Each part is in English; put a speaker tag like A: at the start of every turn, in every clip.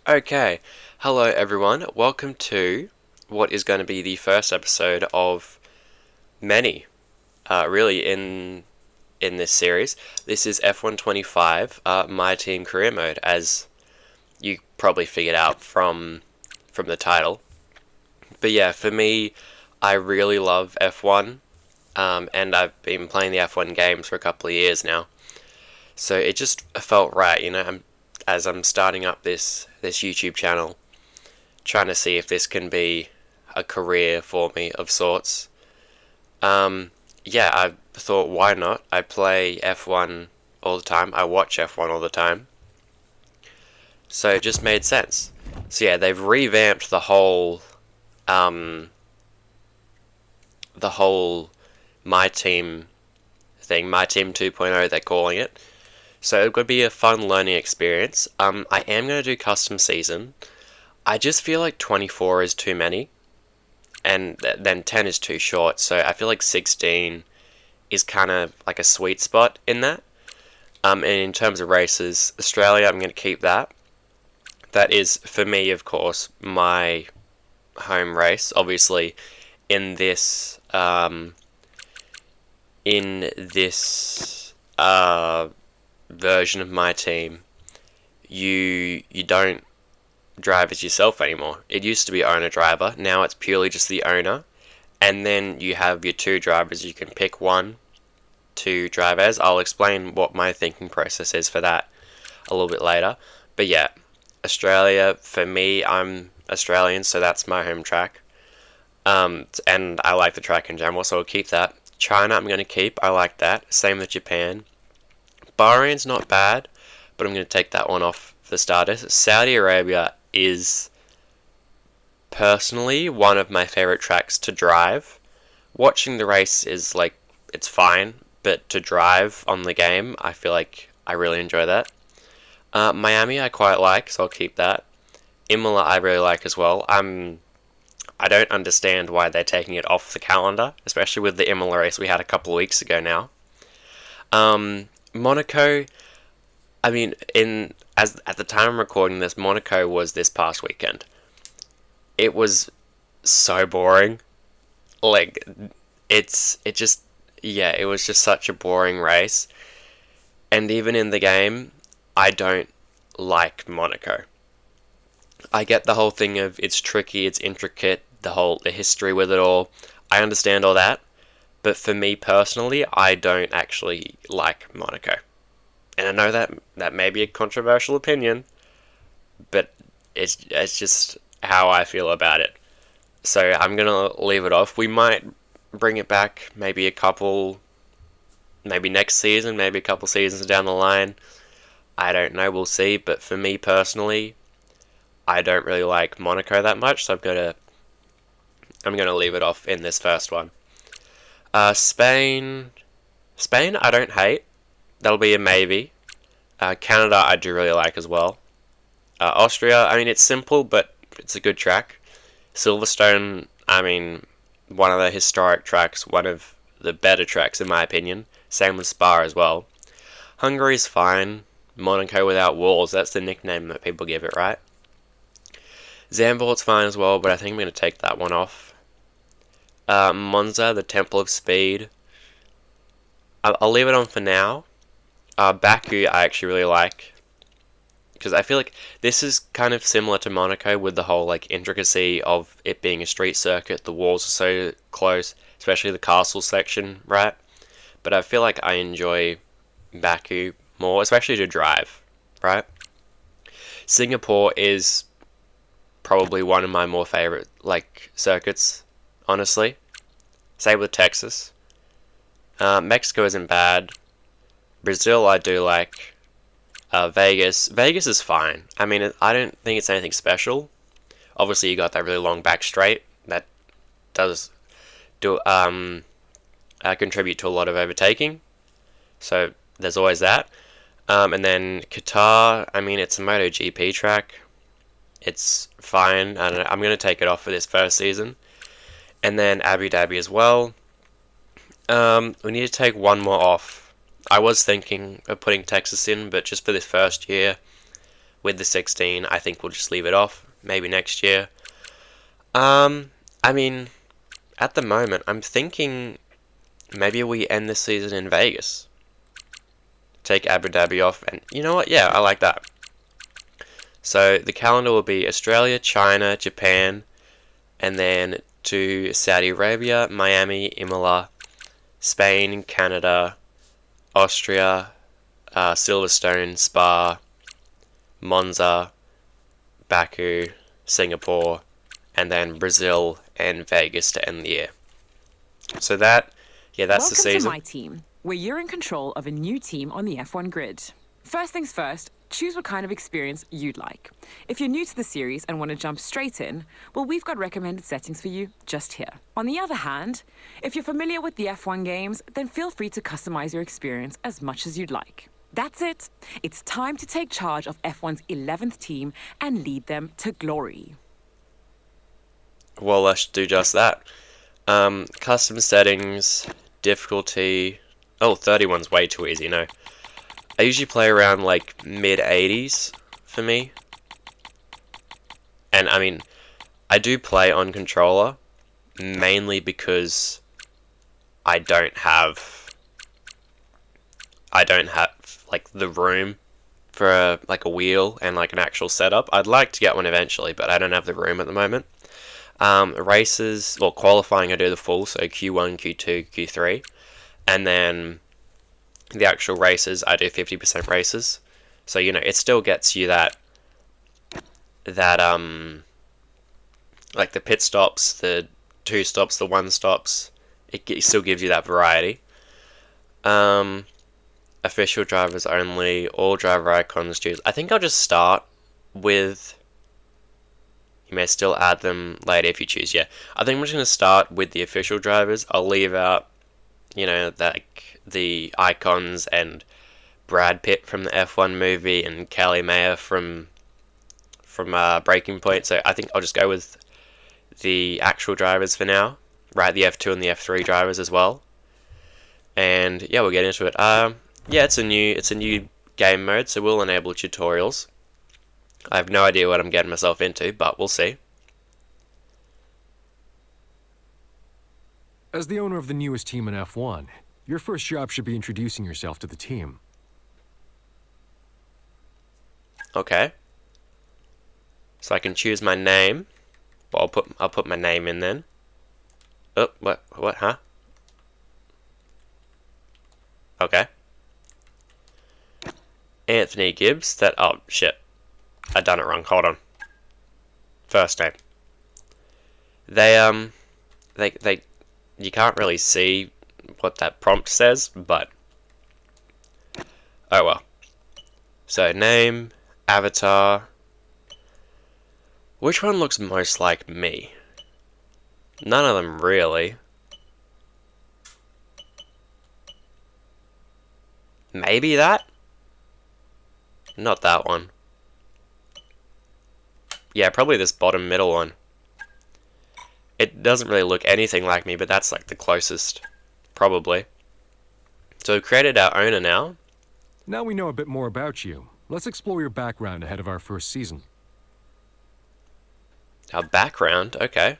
A: Okay, hello everyone. Welcome to what is going to be the first episode of many, really in this series. This is F125, My Team Career Mode, as you probably figured out from the title. But yeah, for me, I really love F1, and I've been playing the F1 games for a couple of years now. So it just felt right, as I'm starting up this YouTube channel, trying to see if this can be a career for me of sorts. Yeah, I thought, why not? I play F1 all the time. I watch F1 all the time. So it just made sense. So yeah, they've revamped um, the whole My Team thing, My Team 2.0, they're calling it. So it could be a fun learning experience. I am going to do custom season. I just feel like 24 is too many, and then 10 is too short. So I feel like 16 is kind of like a sweet spot in that. And in terms of races, Australia, I'm going to keep that. That is, for me, of course, my home race. Obviously, in this version of my team, you don't drive as yourself anymore. It used to be owner driver. Now it's purely just the owner, and then you have your two drivers. You can pick one to drive as. I'll explain what my thinking process is for that a little bit later. But yeah, Australia, for me, I'm Australian, so that's my home track. And I like the track in general, so I'll keep that. China, I'm going to keep. I like that. Same with Japan. Bahrain's not bad, but I'm going to take that one off the starters. Saudi Arabia is personally one of my favorite tracks to drive. Watching the race is like, it's fine, but to drive on the game, I feel like I really enjoy that. Miami I quite like, so I'll keep that. Imola I really like as well. I don't understand why they're taking it off the calendar, especially with the Imola race we had a couple of weeks ago now. Monaco, I mean, in as at the time I'm recording this, Monaco was this past weekend. It was so boring. Like, it just, yeah, it was just such a boring race. And even in the game, I don't like Monaco. I get the whole thing of it's tricky, it's intricate, the history with it all. I understand all that, but for me personally, I don't actually like Monaco. And I know that may be a controversial opinion, but it's just how I feel about it. So I'm gonna leave it off. We might bring it back maybe next season, maybe a couple seasons down the line. I don't know, we'll see. But for me personally, I don't really like Monaco that much, so I'm gonna leave it off in this first one. Spain, I don't hate. That'll be a maybe. Canada, I do really like as well. Austria, I mean, it's simple, but it's a good track. Silverstone, I mean, one of the historic tracks, one of the better tracks in my opinion. Same with Spa as well. Hungary's fine. Monaco without walls, that's the nickname that people give it, right? Zandvoort's fine as well, but I think I'm going to take that one off. Monza, the Temple of Speed. I'll leave it on for now. Baku, I actually really like, because I feel like this is kind of similar to Monaco with the whole like intricacy of it being a street circuit. The walls are so close, especially the castle section, right? But I feel like I enjoy Baku more, especially to drive, right? Singapore is probably one of my more favorite like circuits, honestly. Same with Texas. Mexico isn't bad. Brazil I do like. Vegas is fine. I mean, I don't think it's anything special. Obviously, you got that really long back straight that does do contribute to a lot of overtaking. So there's always that. And then Qatar, I mean, it's a MotoGP track. It's fine. I don't know, I'm going to take it off for this first season. And then Abu Dhabi as well. We need to take one more off. I was thinking of putting Texas in, but just for this first year, with the 16. I think we'll just leave it off. Maybe next year. I mean, at the moment, I'm thinking maybe we end the season in Vegas. Take Abu Dhabi off, and you know what? Yeah, I like that. So the calendar will be Australia, China, Japan, and then to Saudi Arabia, Miami, Imola, Spain, Canada, Austria, Silverstone, Spa, Monza, Baku, Singapore, and then Brazil and Vegas to end the year. So that's
B: Welcome
A: the season.
B: to my team, where you're in control of a new team on the F1 grid. First things first, choose what kind of experience you'd like. If you're new to the series and want to jump straight in, well, we've got recommended settings for you just here. On the other hand, if you're familiar with the F1 games, then feel free to customize your experience as much as you'd like. That's it. It's time to take charge of F1's 11th team and lead them to glory.
A: Well, let's do just that. Custom settings, difficulty. Oh, 31's way too easy, no. I usually play around like mid-80s for me. And I mean, I do play on controller mainly because I don't have like the room for like a wheel and like an actual setup. I'd like to get one eventually, but I don't have the room at the moment. Races, well, qualifying I do the full, so Q1, Q2, Q3, and then the actual races I do 50% races. So you know it still gets you that like the pit stops, the 2 stops, the 1 stops. It still gives you that variety. Official drivers only, all driver icons choose. I think I'll just start with. You may still add them later if you choose, yeah. I think I'm just going to start with the official drivers. I'll leave out, like the icons and Brad Pitt from the F1 movie and Kelly Mayer from Breaking Point. So I think I'll just go with the actual drivers for now. Right, the F2 and the F3 drivers as well. And yeah, we'll get into it. Yeah, it's a new game mode, so we'll enable tutorials. I have no idea what I'm getting myself into, but we'll see.
C: As the owner of the newest team in F1, your first job should be introducing yourself to the team.
A: Okay. So I can choose my name. Well, I'll put my name in then. Oh, what, huh? Okay. Anthony Gibbs, oh, shit. I done it wrong. Hold on. First name. They you can't really see what that prompt says, but oh well. So name, avatar. Which one looks most like me? None of them really. Maybe that? Not that one. Yeah, probably this bottom middle one. It doesn't really look anything like me, but that's like the closest. Probably. So we've created our owner now.
C: Now we know a bit more about you. Let's explore your background ahead of our first season.
A: Our background? Okay.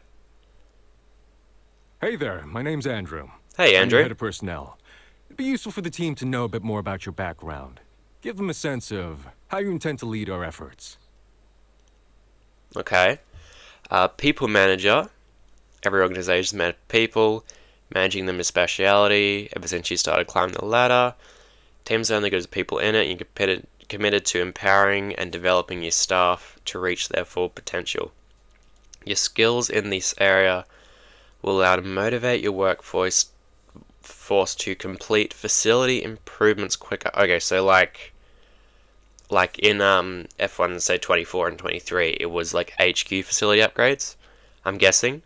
C: Hey there, my name's Andrew.
A: Hey, Andrew.
C: I'm your head of personnel. It'd be useful for the team to know a bit more about your background. Give them a sense of how you intend to lead our efforts.
A: Okay. People manager. Every organization's managed people. Managing them is speciality. Ever since you started climbing the ladder. Teams only good as people in it. You're committed to empowering and developing your staff to reach their full potential. Your skills in this area will allow to motivate your workforce to complete facility improvements quicker. Okay, so like in F1, say 24 and 23, it was like HQ facility upgrades, I'm guessing.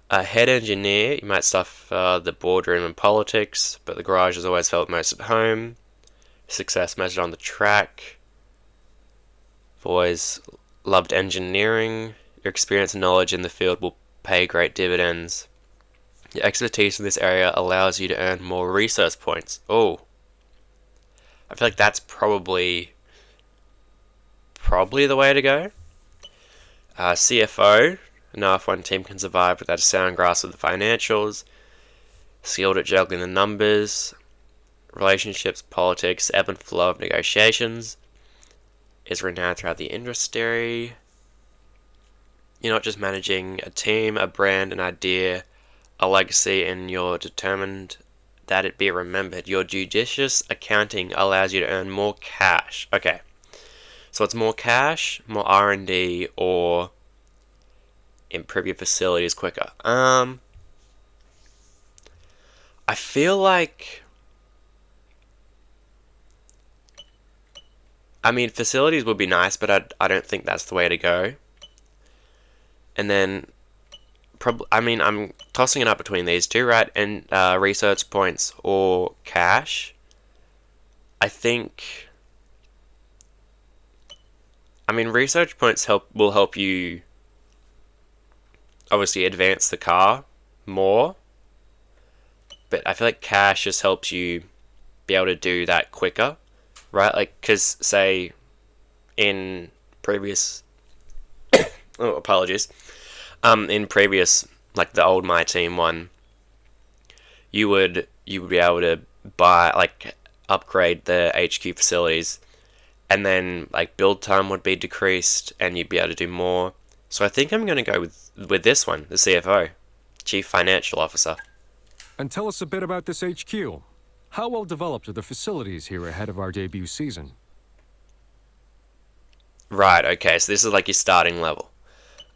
A: A head engineer, you might stuff the boardroom and politics, but the garage has always felt most at home. Success measured on the track. I've always loved engineering. Your experience and knowledge in the field will pay great dividends. Your expertise in this area allows you to earn more research points. Oh. I feel like that's probably probably the way to go. CFO, no F1 team can survive without a sound grasp of the financials, skilled at juggling the numbers, relationships, politics, ebb and flow of negotiations, is renowned throughout the industry. You're not just managing a team, a brand, an idea, a legacy, and you're determined that it be remembered. Your judicious accounting allows you to earn more cash. Okay, so it's more cash, more R&D, or improve your facilities quicker. I feel like, I mean, facilities would be nice, but I don't think that's the way to go. And then, I mean, I'm tossing it up between these two, right? And research points or cash. I think, I mean, research points will help you obviously advance the car more. But I feel like cash just helps you be able to do that quicker, right? Like, because, say, in previous... oh, apologies. In previous, like, the old My Team one, you would be able to buy, like, upgrade the HQ facilities, and then, like, build time would be decreased, and you'd be able to do more. So I think I'm going to go with this one, the CFO, Chief Financial Officer.
C: And tell us a bit about this HQ. How well developed are the facilities here ahead of our debut season?
A: Right, okay, so this is like your starting level.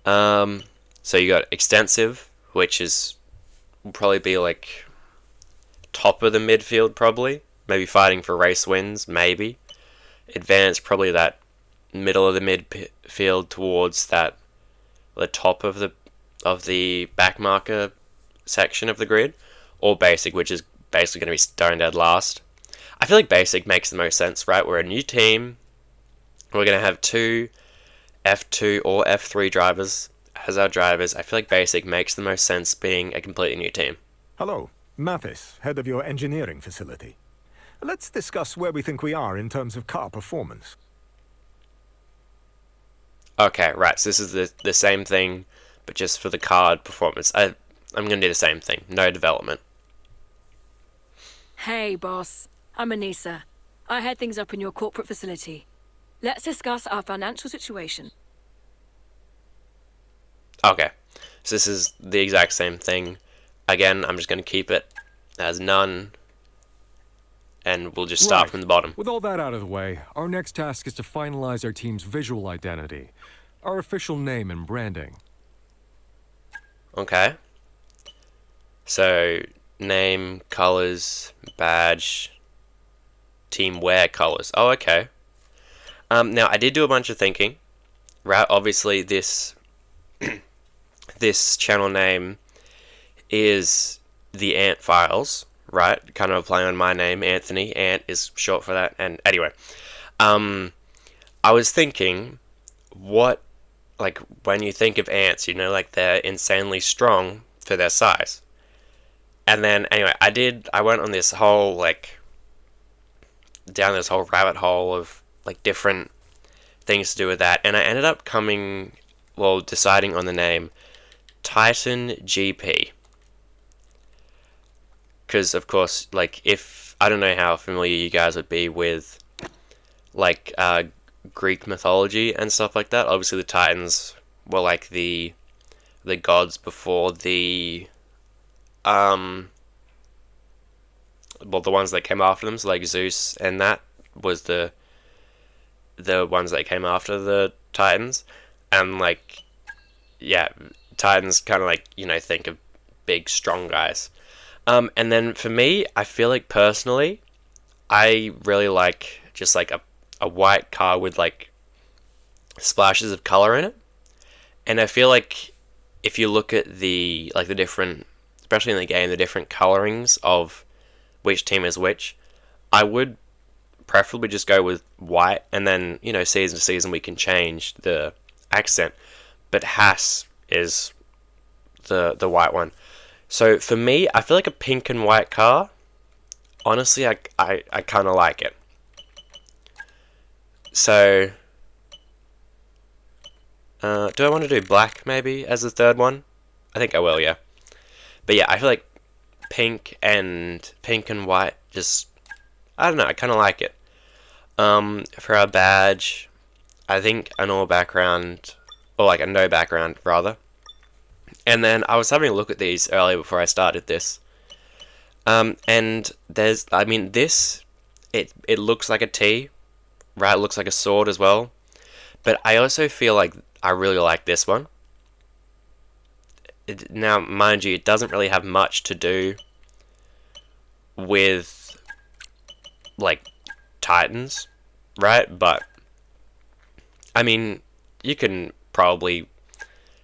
A: So you got extensive, which will probably be like top of the midfield, probably. Maybe fighting for race wins, maybe. Advanced, probably that middle of the midfield towards the top of the back marker section of the grid. Or basic, which is basically going to be stone dead last. I feel like basic makes the most sense, right? We're a new team. We're going to have two F2 or F3 drivers as our drivers. I feel like basic makes the most sense being a completely new team.
D: Hello, Mathis, head of your engineering facility. Let's discuss where we think we are in terms of car performance.
A: Okay, right, so this is the same thing, but just for the card performance. I'm going to do the same thing, no development.
E: Hey, boss. I'm Anissa. I head things up in your corporate facility. Let's discuss our financial situation.
A: Okay, so this is the exact same thing. Again, I'm just going to keep it as none, and we'll just start from the bottom.
C: With all that out of the way, our next task is to finalize our team's visual identity, our official name and branding.
A: Okay. So, name, colors, badge, team wear colors. Oh, okay. Now, I did do a bunch of thinking, right? Obviously, this channel name is the Ant Files, right? Kind of playing on my name, Anthony. Ant is short for that. And anyway, I was thinking, like, when you think of ants, like, they're insanely strong for their size. And then, anyway, I went on this whole, like, down this whole rabbit hole of, like, different things to do with that. And I ended up deciding on the name Titan GP. Because, of course, like, I don't know how familiar you guys would be with, like, Greek mythology and stuff like that. Obviously, the Titans were, like, the gods before the the ones that came after them, so like Zeus, and that was the ones that came after the Titans, and like, yeah, Titans kind of like, think of big, strong guys. And then for me, I feel like personally, I really like just like a white car with like splashes of color in it, and I feel like if you look at the different, especially in the game, the different colorings of which team is which, I would preferably just go with white, and then, season to season we can change the accent. But Haas is the white one. So for me, I feel like a pink and white car, honestly, I kind of like it. So Do I want to do black maybe as the third one? I think I will, yeah. But yeah, I feel like pink and white just, I don't know, I kind of like it. For our badge, I think a normal background, or like a no background rather. And then I was having a look at these earlier before I started this. And there's, I mean, this, it looks like a T, right? It looks like a sword as well. But I also feel like I really like this one. Now, mind you, it doesn't really have much to do with, like, Titans, right? But, I mean, you can probably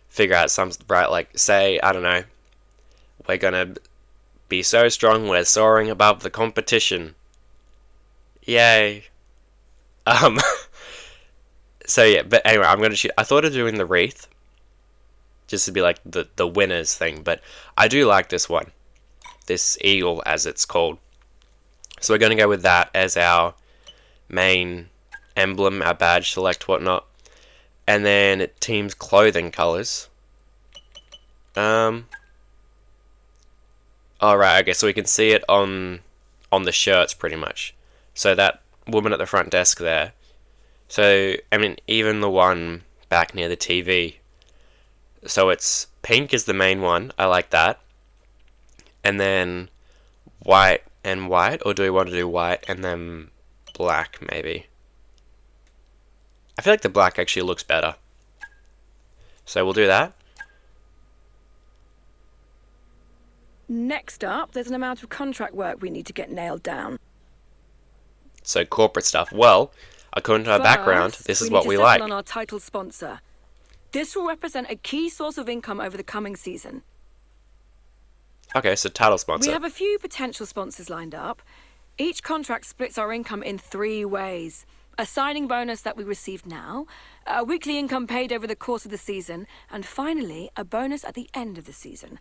A: figure out some, right, like, say, I don't know, we're gonna be so strong we're soaring above the competition. Yay. So yeah, but anyway, I'm gonna shoot. I thought of doing the wreath, just to be like the winners thing, but I do like this one, this eagle as it's called. So we're gonna go with that as our main emblem, our badge, select whatnot, and then team's clothing colors. Alright, okay, so we can see it on the shirts pretty much. So that woman at the front desk there. So, I mean, even the one back near the TV. So it's pink is the main one. I like that. And then white and white, or do we want to do white and then black maybe? I feel like the black actually looks better. So we'll do that.
E: Next up, there's an amount of contract work we need to get nailed down.
A: So corporate stuff. Well, according to our background, this is what we like.
E: On our title sponsor. This will represent a key source of income over the coming season.
A: Okay, so title sponsor.
E: We have a few potential sponsors lined up. Each contract splits our income in 3 ways. A signing bonus that we receive now, a weekly income paid over the course of the season, and finally, a bonus at the end of the season,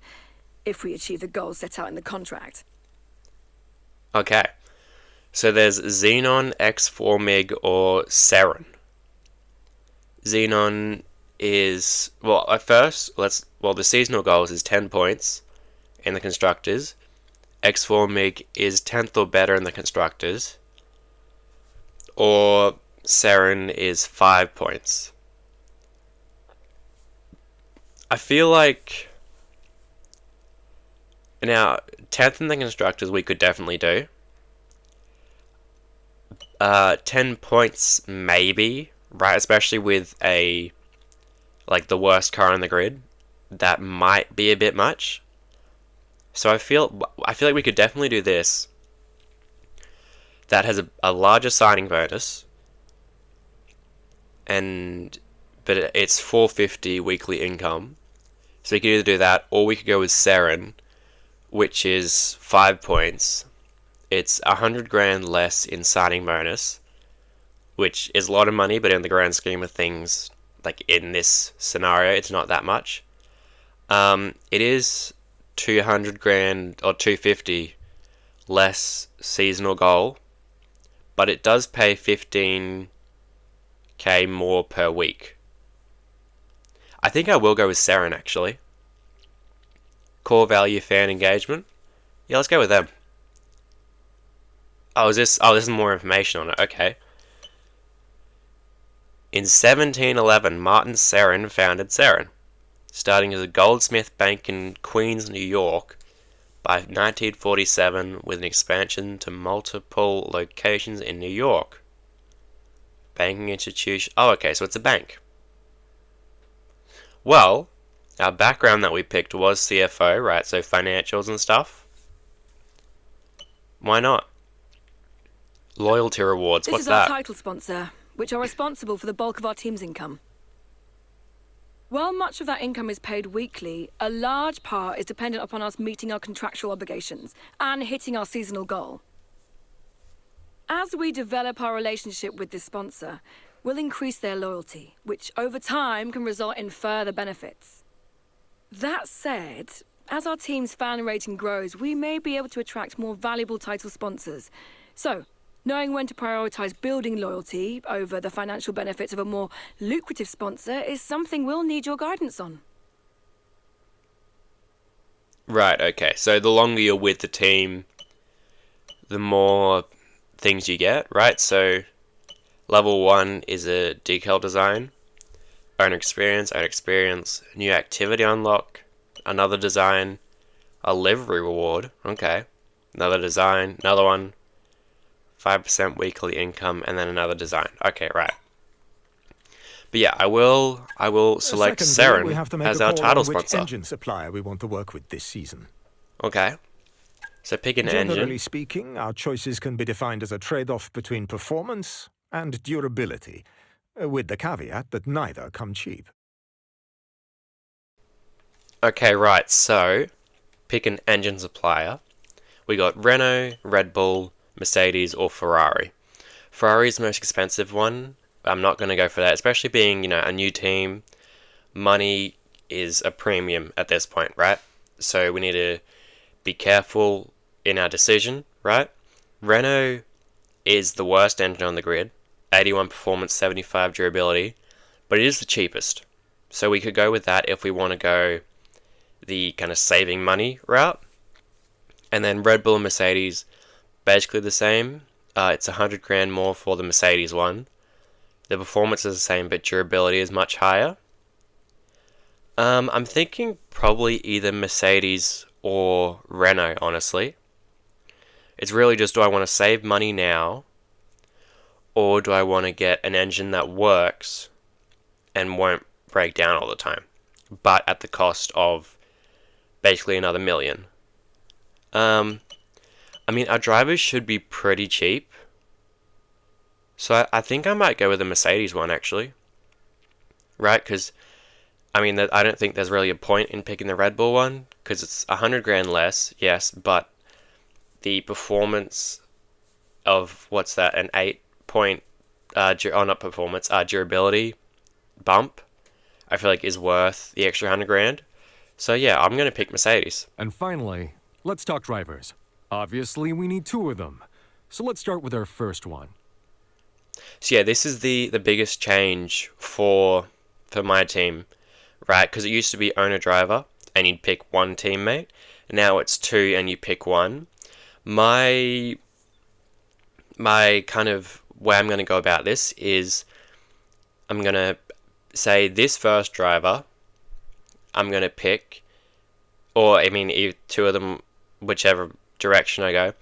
E: if we achieve the goals set out in the contract.
A: Okay. So there's Xenon, X4MiG, or Seren. Xenon is, well, at first, the seasonal goals is 10 points in the Constructors. X4MiG is 10th or better in the Constructors. Or Seren is 5 points. I feel like, now, 10th in the Constructors we could definitely do. 10 points maybe, right? Especially with the worst car on the grid. That might be a bit much. So I feel like we could definitely do this. That has a larger signing bonus. But it's 450 weekly income. So we could either do that, or we could go with Seren, which is 5 points. It's 100 grand less in signing bonus, which is a lot of money, but in the grand scheme of things, like in this scenario, it's not that much. It is 200 grand or 250 less seasonal goal, but it does pay 15k more per week. I think I will go with Seren actually. Core value fan engagement. Yeah, let's go with them. Oh, this is more information on it. Okay. In 1711, Martin Seren founded Seren, starting as a goldsmith bank in Queens, New York. By 1947, with an expansion to multiple locations in New York. Banking institution. Oh, okay, so it's a bank. Well, our background that we picked was CFO, right? So financials and stuff. Why not? Loyalty rewards, what's that?
E: This is our title sponsor, which are responsible for the bulk of our team's income. While much of that income is paid weekly, a large part is dependent upon us meeting our contractual obligations and hitting our seasonal goal. As we develop our relationship with this sponsor, we'll increase their loyalty, which over time can result in further benefits. That said, as our team's fan rating grows, we may be able to attract more valuable title sponsors. So, Knowing when to prioritise building loyalty over the financial benefits of a more lucrative sponsor is something we'll need your guidance on.
A: Right, okay. So the longer you're with the team, the more things you get, right? So level 1 is a decal design, own experience, new activity unlock, another design, a livery reward, okay, another design, another one, 5% weekly income, and then another design. Okay, right. But yeah, I will select
D: Secondly, we
A: Seren
D: have to make
A: as
D: a
A: our
D: call
A: title
D: on which
A: sponsor.
D: engine supplier we want to work with this season.
A: Okay. So pick an
D: Generally
A: engine.
D: speaking, our choices can be defined as a trade-off between performance and durability, with the caveat that neither come cheap.
A: Okay, right. So pick an engine supplier. We got Renault, Red Bull, Mercedes, or Ferrari. Ferrari's the most expensive one. I'm not going to go for that, especially being, a new team. Money is a premium at this point, right? So we need to be careful in our decision, right? Renault is the worst engine on the grid. 81 performance, 75 durability, but it is the cheapest. So we could go with that if we want to go the kind of saving money route. And then Red Bull and Mercedes, basically the same. It's 100 grand more for the Mercedes one. The performance is the same, but durability is much higher. I'm thinking probably either Mercedes or Renault, honestly. It's really just, do I want to save money now, or do I want to get an engine that works and won't break down all the time, but at the cost of basically another million? Our drivers should be pretty cheap. So I think I might go with the Mercedes one, actually. Right? Because, I don't think there's really a point in picking the Red Bull one, because it's 100 grand less, yes, but the performance of, what's that, an 8-point, not performance, durability bump, I feel like is worth the extra 100 grand. So yeah, I'm going to pick Mercedes.
C: And finally, let's talk drivers. Obviously, we need 2 of them. So let's start with our first one.
A: So yeah, this is the biggest change for my team, right? Because it used to be owner driver, and you'd pick one teammate. Now it's 2, and you pick one. My kind of way I'm going to go about this is, I'm going to say this first driver, I'm going to pick, or 2 of them, whichever direction I go,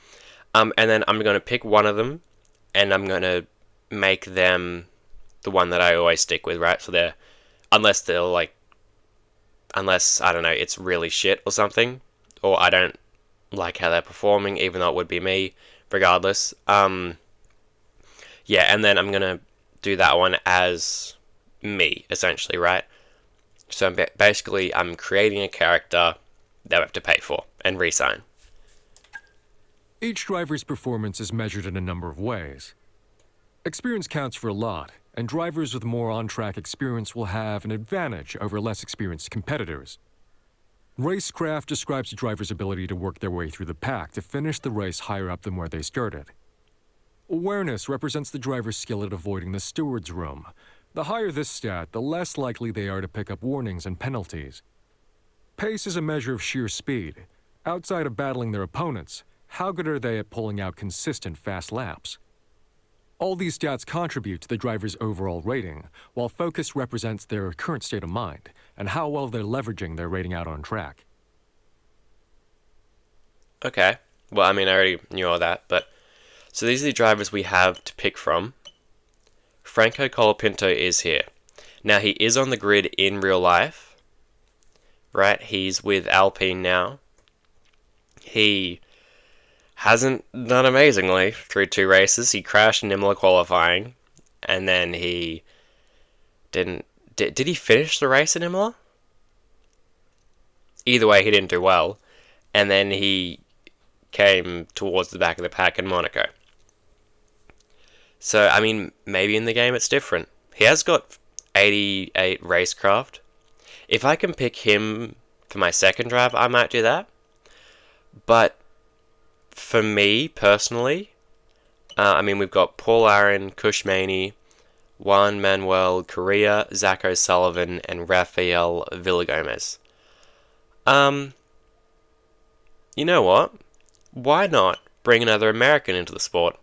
A: and then I'm going to pick one of them, and I'm going to make them the one that I always stick with, right? So unless I don't know, it's really shit or something, or I don't like how they're performing, even though it would be me, regardless. And then I'm gonna do that one as me, essentially, right? So basically, I'm creating a character that I have to pay for and re-sign.
C: Each driver's performance is measured in a number of ways. Experience counts for a lot, and drivers with more on-track experience will have an advantage over less experienced competitors. Racecraft describes a driver's ability to work their way through the pack to finish the race higher up than where they started. Awareness represents the driver's skill at avoiding the steward's room. The higher this stat, the less likely they are to pick up warnings and penalties. Pace is a measure of sheer speed. Outside of battling their opponents, how good are they at pulling out consistent fast laps? All these stats contribute to the driver's overall rating, while focus represents their current state of mind and how well they're leveraging their rating out on track.
A: Okay. Well, I already knew all that, but so these are the drivers we have to pick from. Franco Colapinto is here. Now, he is on the grid in real life, right? He's with Alpine now. He hasn't done amazingly through 2 races. He crashed in Imola qualifying, and then he didn't... Did he finish the race in Imola? Either way, he didn't do well, and then he came towards the back of the pack in Monaco. So, maybe in the game it's different. He has got 88 racecraft. If I can pick him for my second drive, I might do that. But for me, personally, I mean, we've got Paul Aaron, Kush Maney, Juan Manuel Correa, Zach O'Sullivan, and Rafael Villagomez. You know what? Why not bring another American into the sport?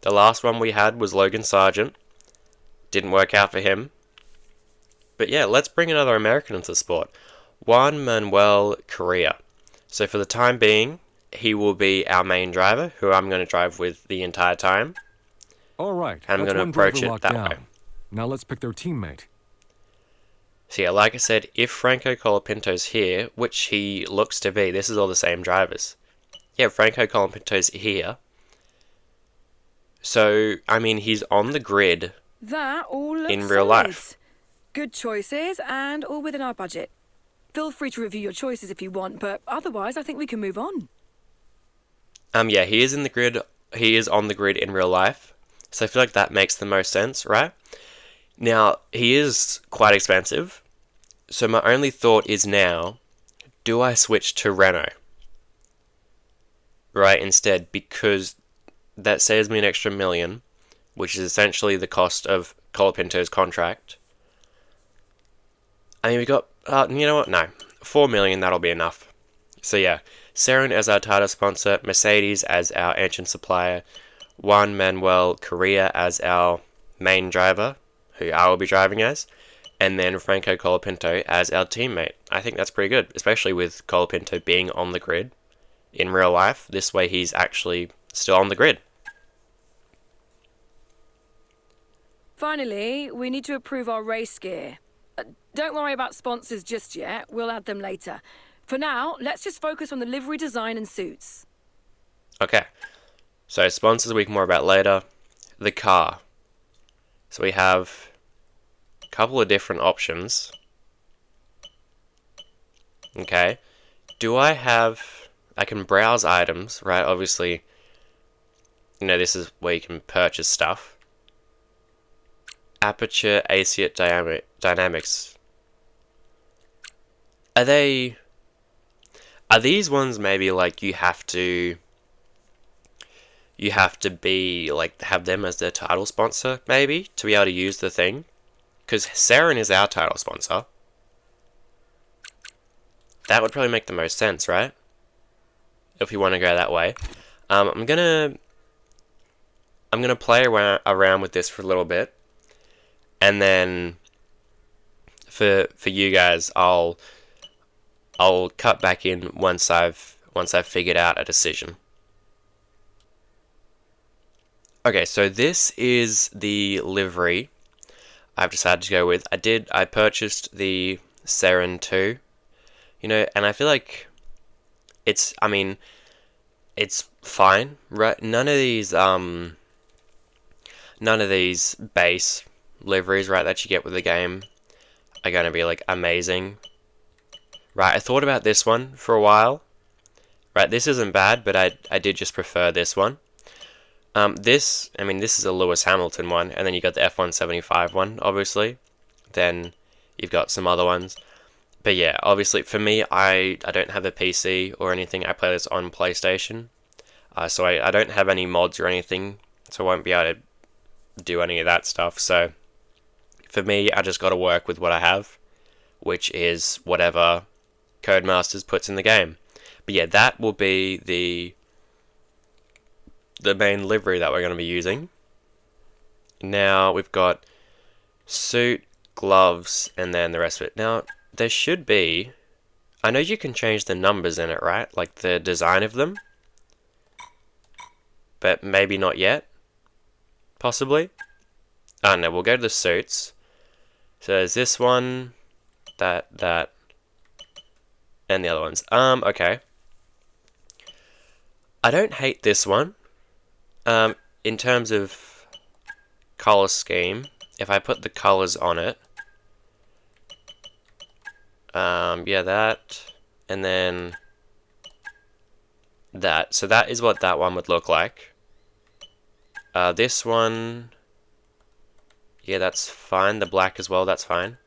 A: The last one we had was Logan Sargent. Didn't work out for him. But yeah, let's bring another American into the sport. Juan Manuel Correa. So for the time being, he will be our main driver, who I'm going to drive with the entire time.
C: All right,
A: I'm
C: that's
A: going to
C: one
A: approach
C: driver
A: it
C: locked
A: that
C: down.
A: way.
C: Now let's pick their teammate.
A: So yeah, like I said, if Franco Colapinto's here, which he looks to be, this is all the same drivers. Yeah, Franco Colapinto's here. So, I mean, he's on the grid
E: That all looks
A: in real
E: solid.
A: life.
E: Good choices and all within our budget. Feel free to review your choices if you want, but otherwise I think we can move on.
A: Yeah, he is in the grid. He is on the grid in real life. So I feel like that makes the most sense, right? Now, he is quite expensive. So my only thought is now, do I switch to Renault? Right, instead, because that saves me an extra $1 million, which is essentially the cost of Colapinto's contract. I mean, we got, you know what? No, $4 million, that'll be enough. So yeah, Seren as our title sponsor, Mercedes as our engine supplier, Juan Manuel Correa as our main driver, who I will be driving as, and then Franco Colapinto as our teammate. I think that's pretty good, especially with Colapinto being on the grid in real life. This way he's actually still on the grid.
E: Finally, we need to approve our race gear. Don't worry about sponsors just yet, we'll add them later. For now, let's just focus on the livery design and suits.
A: Okay, so sponsors we can more about later. The car. So we have a couple of different options. Okay, I can browse items, right? Obviously, you know, this is where you can purchase stuff. Aperture Asiate Dynamics. Are these ones maybe like you have to be like have them as their title sponsor maybe to be able to use the thing? Because Seren is our title sponsor. That would probably make the most sense, right? If you want to go that way. I'm gonna play around with this for a little bit, and then for you guys, I'll cut back in once I've figured out a decision. Okay, so this is the livery I've decided to go with. I purchased the Seren 2, you know, and I feel like it's fine, right? None of these base liveries, right, that you get with the game are going to be like amazing. Right, I thought about this one for a while. Right, this isn't bad, but I did just prefer this one. This is a Lewis Hamilton one, and then you got the F175 one, obviously. Then you've got some other ones. But yeah, obviously for me, I don't have a PC or anything. I play this on PlayStation. So I don't have any mods or anything, so I won't be able to do any of that stuff. So for me, I just got to work with what I have, which is whatever Codemasters puts in the game. But yeah, that will be the main livery that we're going to be using. Now we've got suit, gloves, and then the rest of it. Now there should be, I know you can change the numbers in it, right? Like the design of them. But maybe not yet. Possibly. I don't know, we'll go to the suits. So there's this one, that, and the other ones. Okay. I don't hate this one. In terms of color scheme, if I put the colors on it, yeah, that, and then that. So that is what that one would look like. This one, yeah, that's fine. The black as well, that's fine.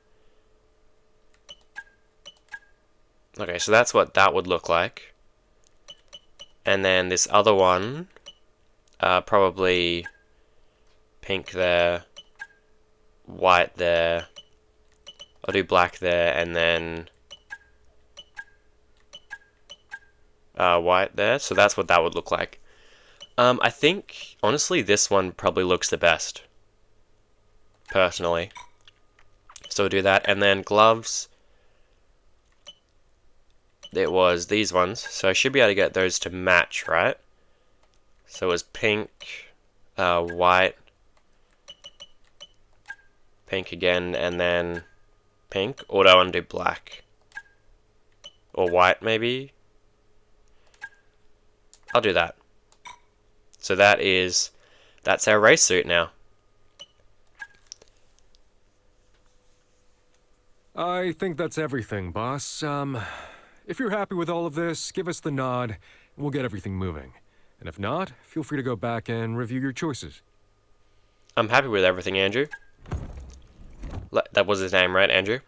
A: Okay, so that's what that would look like. And then this other one, Probably pink there, white there. I'll do black there, and then white there. So that's what that would look like. I think, honestly, this one probably looks the best, personally. So we'll do that, and then gloves. It was these ones, so I should be able to get those to match, right? So it was pink, white, pink again, and then pink. Or do I want to do black? Or white, maybe? I'll do that. So that's our race suit now.
C: I think that's everything, boss. If you're happy with all of this, give us the nod, and we'll get everything moving. And if not, feel free to go back and review your choices.
A: I'm happy with everything, Andrew. That was his name, right, Andrew?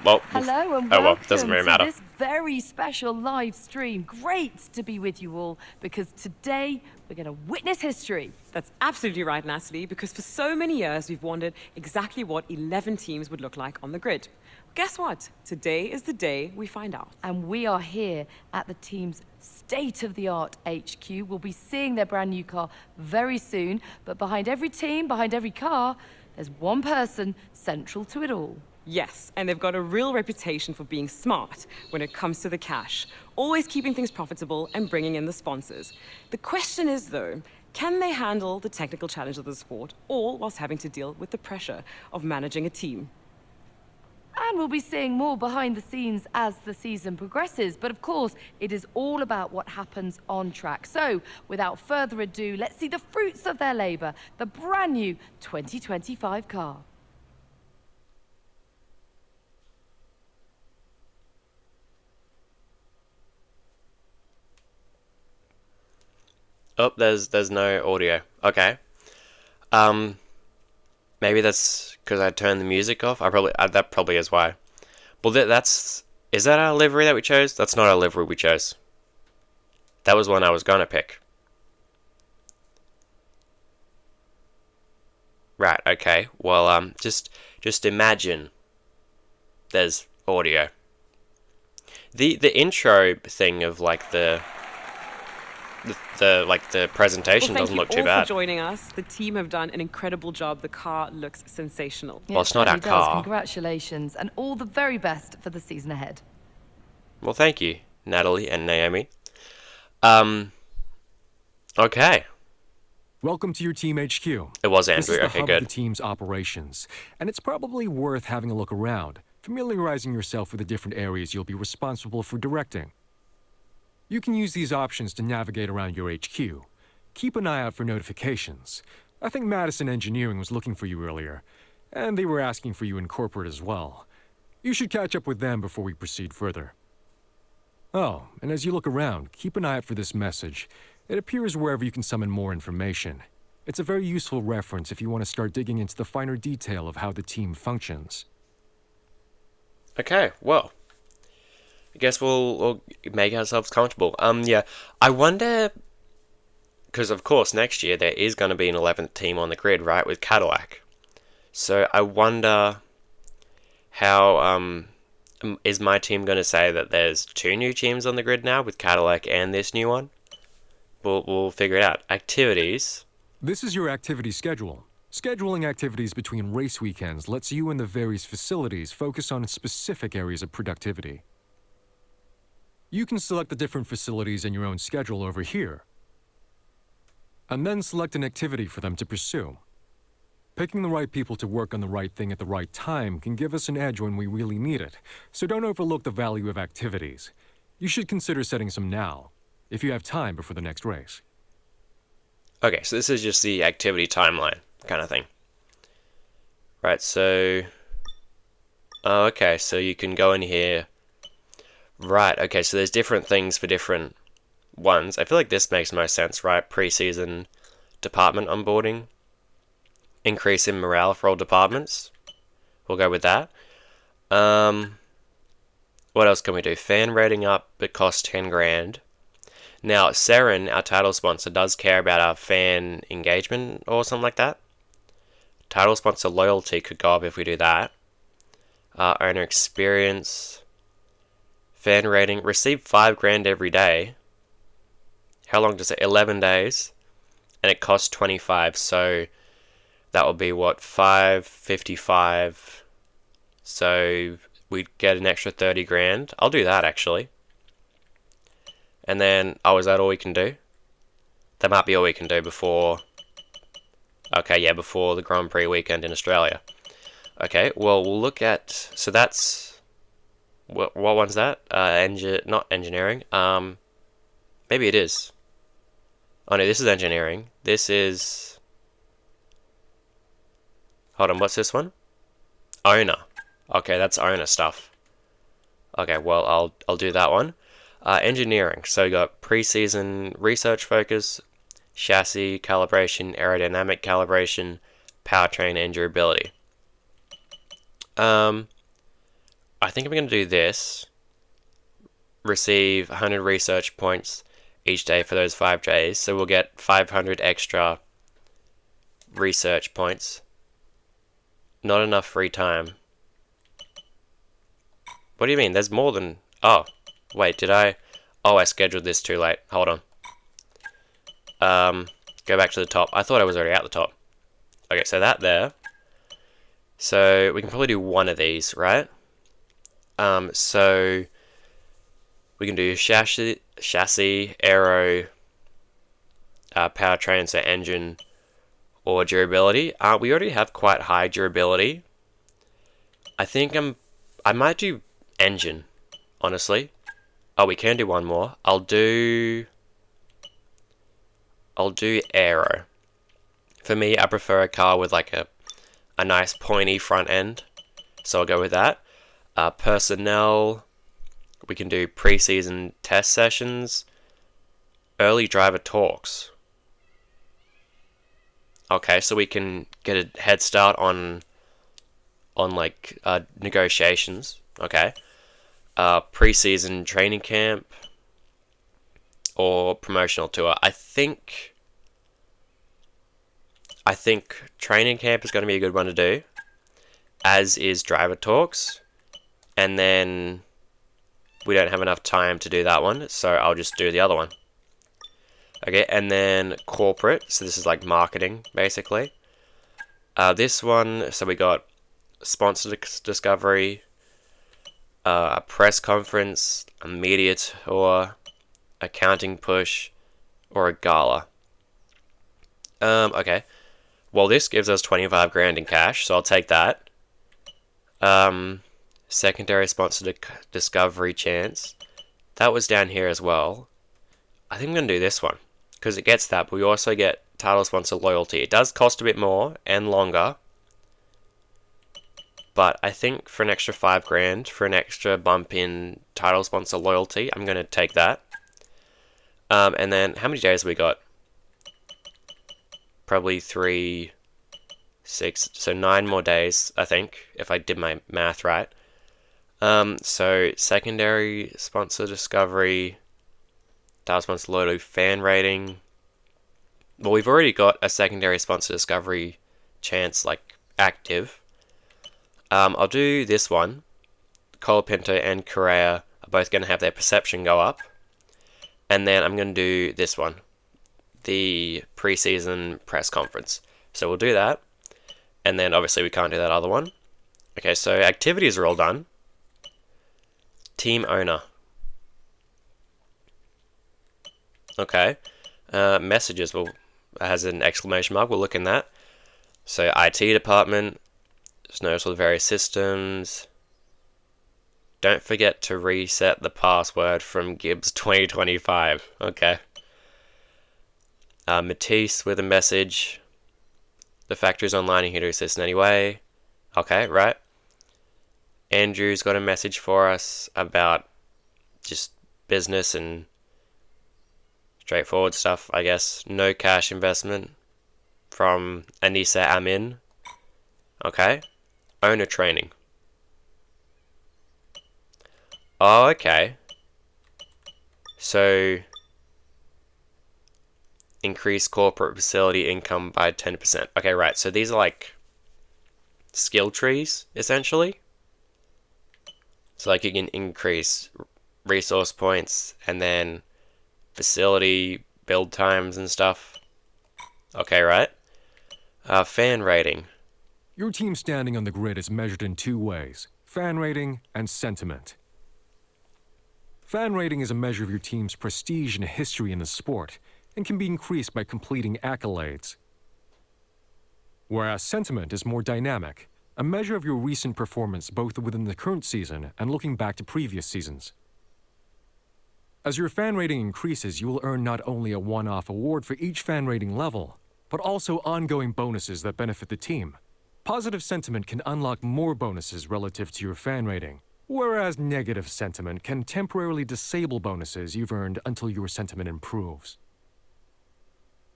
A: Well,
F: Hello and
A: oh well,
F: welcome
A: doesn't really
F: to
A: matter.
F: this very special live stream. Great to be with you all because today we're going to witness history.
B: That's absolutely right, Natalie, because for so many years we've wondered exactly what 11 teams would look like on the grid. Guess what? Today is the day we find out.
F: And we are here at the team's state-of-the-art HQ. We'll be seeing their brand new car very soon, but behind every team, behind every car, there's one person central to it all.
B: Yes, and they've got a real reputation for being smart when it comes to the cash, always keeping things profitable and bringing in the sponsors. The question is, though, can they handle the technical challenge of the sport, all whilst having to deal with the pressure of managing a team?
F: And we'll be seeing more behind the scenes as the season progresses. But of course, it is all about what happens on track. So, without further ado, let's see the fruits of their labor, the brand new 2025 car.
A: Oh, there's no audio. Okay. Maybe that's because I turned the music off. That probably is why. Well, is that our livery that we chose? That's not our livery we chose. That was one I was gonna pick. Right. Okay. Well, just imagine there's audio. The intro thing of like the presentation doesn't look too
B: Thank you all
A: bad.
B: for joining us. The team have done an incredible job. The car looks sensational.
A: Well, it's not our
F: It really does.
A: car.
F: Congratulations, and all the very best for the season ahead.
A: Well, thank you, Natalie and Naomi. Okay.
C: Welcome to your team HQ.
A: It was
C: This
A: Andrew.
C: is the
A: Okay,
C: hub
A: good.
C: of the team's operations, and it's probably worth having a look around, familiarizing yourself with the different areas you'll be responsible for directing. You can use these options to navigate around your HQ. Keep an eye out for notifications. I think Madison Engineering was looking for you earlier, and they were asking for you in corporate as well. You should catch up with them before we proceed further. Oh, and as you look around, keep an eye out for this message. It appears wherever you can summon more information. It's a very useful reference if you want to start digging into the finer detail of how the team functions.
A: Okay, well, I guess we'll make ourselves comfortable. Yeah, I wonder, because of course next year there is going to be an 11th team on the grid, right, with Cadillac. So I wonder how, is my team going to say that there's 2 new teams on the grid now with Cadillac and this new one? We'll figure it out. Activities.
C: This is your activity schedule. Scheduling activities between race weekends lets you and the various facilities focus on specific areas of productivity. You can select the different facilities in your own schedule over here, and then select an activity for them to pursue. Picking the right people to work on the right thing at the right time can give us an edge when we really need it, so don't overlook the value of activities. You should consider setting some now, if you have time before the next race.
A: Okay, so this is just the activity timeline kind of thing. Right, so... Oh, okay, so you can go in here. Right, okay, so there's different things for different ones. I feel like this makes most sense, right? Pre-season department onboarding. Increase in morale for all departments. We'll go with that. What else can we do? Fan rating up, it costs 10 grand. Now, Seren, our title sponsor, does care about our fan engagement or something like that. Title sponsor loyalty could go up if we do that. Owner experience, fan rating, receive 5 grand every day. How long does it? 11 days, and it costs 25. So that would be what, 555. So we'd get an extra 30 grand. I'll do that actually. And then, oh, is that all we can do? That might be all we can do before. Okay, yeah, before the Grand Prix weekend in Australia. Okay, well, we'll look at, so that's, what one's that? Not engineering. Maybe it is. Oh no, this is engineering. This is, hold on, what's this one? Owner. Okay, that's owner stuff. Okay, well, I'll do that one. Engineering. So you got pre-season research focus, chassis calibration, aerodynamic calibration, powertrain, and durability. I think I'm going to do this. Receive 100 research points each day for those 5 days. So we'll get 500 extra research points. Not enough free time. What do you mean? There's more than... Oh, wait, did I... Oh, I scheduled this too late. Hold on. Go back to the top. I thought I was already at the top. Okay, so that there. So we can probably do one of these, right? So we can do chassis, aero, powertrain, so engine, or durability. We already have quite high durability. I think I might do engine, honestly. Oh, we can do one more. I'll do aero. For me, I prefer a car with like a nice pointy front end, so I'll go with that. Personnel, we can do pre-season test sessions, early driver talks. Okay, so we can get a head start on like negotiations. Okay. Pre-season training camp or promotional tour. I think training camp is going to be a good one to do, as is driver talks, and then we don't have enough time to do that one, so I'll just do the other one. Okay, and then corporate, so this is like marketing, basically. This one, so we got sponsor discovery, a press conference, a media tour, accounting push, or a gala. Okay. Well, this gives us 25 grand in cash, so I'll take that. Secondary sponsor discovery chance. That was down here as well. I think I'm going to do this one, because it gets that, but we also get title sponsor loyalty. It does cost a bit more and longer, but I think for an extra 5 grand, for an extra bump in title sponsor loyalty, I'm going to take that. And then, how many days have we got? Probably 3, 6, so 9 more days, I think, if I did my math right. So, secondary sponsor discovery, title sponsor loyalty, fan rating. Well, we've already got a secondary sponsor discovery chance, like, active. I'll do this one. Colapinto and Correa are both going to have their perception go up. And then I'm going to do this one, the pre-season press conference. So we'll do that. And then obviously we can't do that other one. Okay, so activities are all done. Team owner. Okay. Messages has an exclamation mark. We'll look in that. So IT department. Just notice all the various systems. Don't forget to reset the password from Gibbs 2025. Okay. Matisse with a message. The factory's online and here to assist in any way. Okay, right. Andrew's got a message for us about just business and straightforward stuff, I guess. No cash investment from Anissa Amin. Okay. Owner training. Oh, okay. So, increase corporate facility income by 10%. Okay, right. So these are like skill trees, essentially. So like you can increase resource points and then facility build times and stuff. Okay, right. Fan rating.
C: Your team's standing on the grid is measured in two ways: fan rating and sentiment. Fan rating is a measure of your team's prestige and history in the sport, and can be increased by completing accolades. Whereas sentiment is more dynamic, a measure of your recent performance both within the current season and looking back to previous seasons. As your fan rating increases, you will earn not only a one-off award for each fan rating level, but also ongoing bonuses that benefit the team. Positive sentiment can unlock more bonuses relative to your fan rating, whereas negative sentiment can temporarily disable bonuses you've earned until your sentiment improves.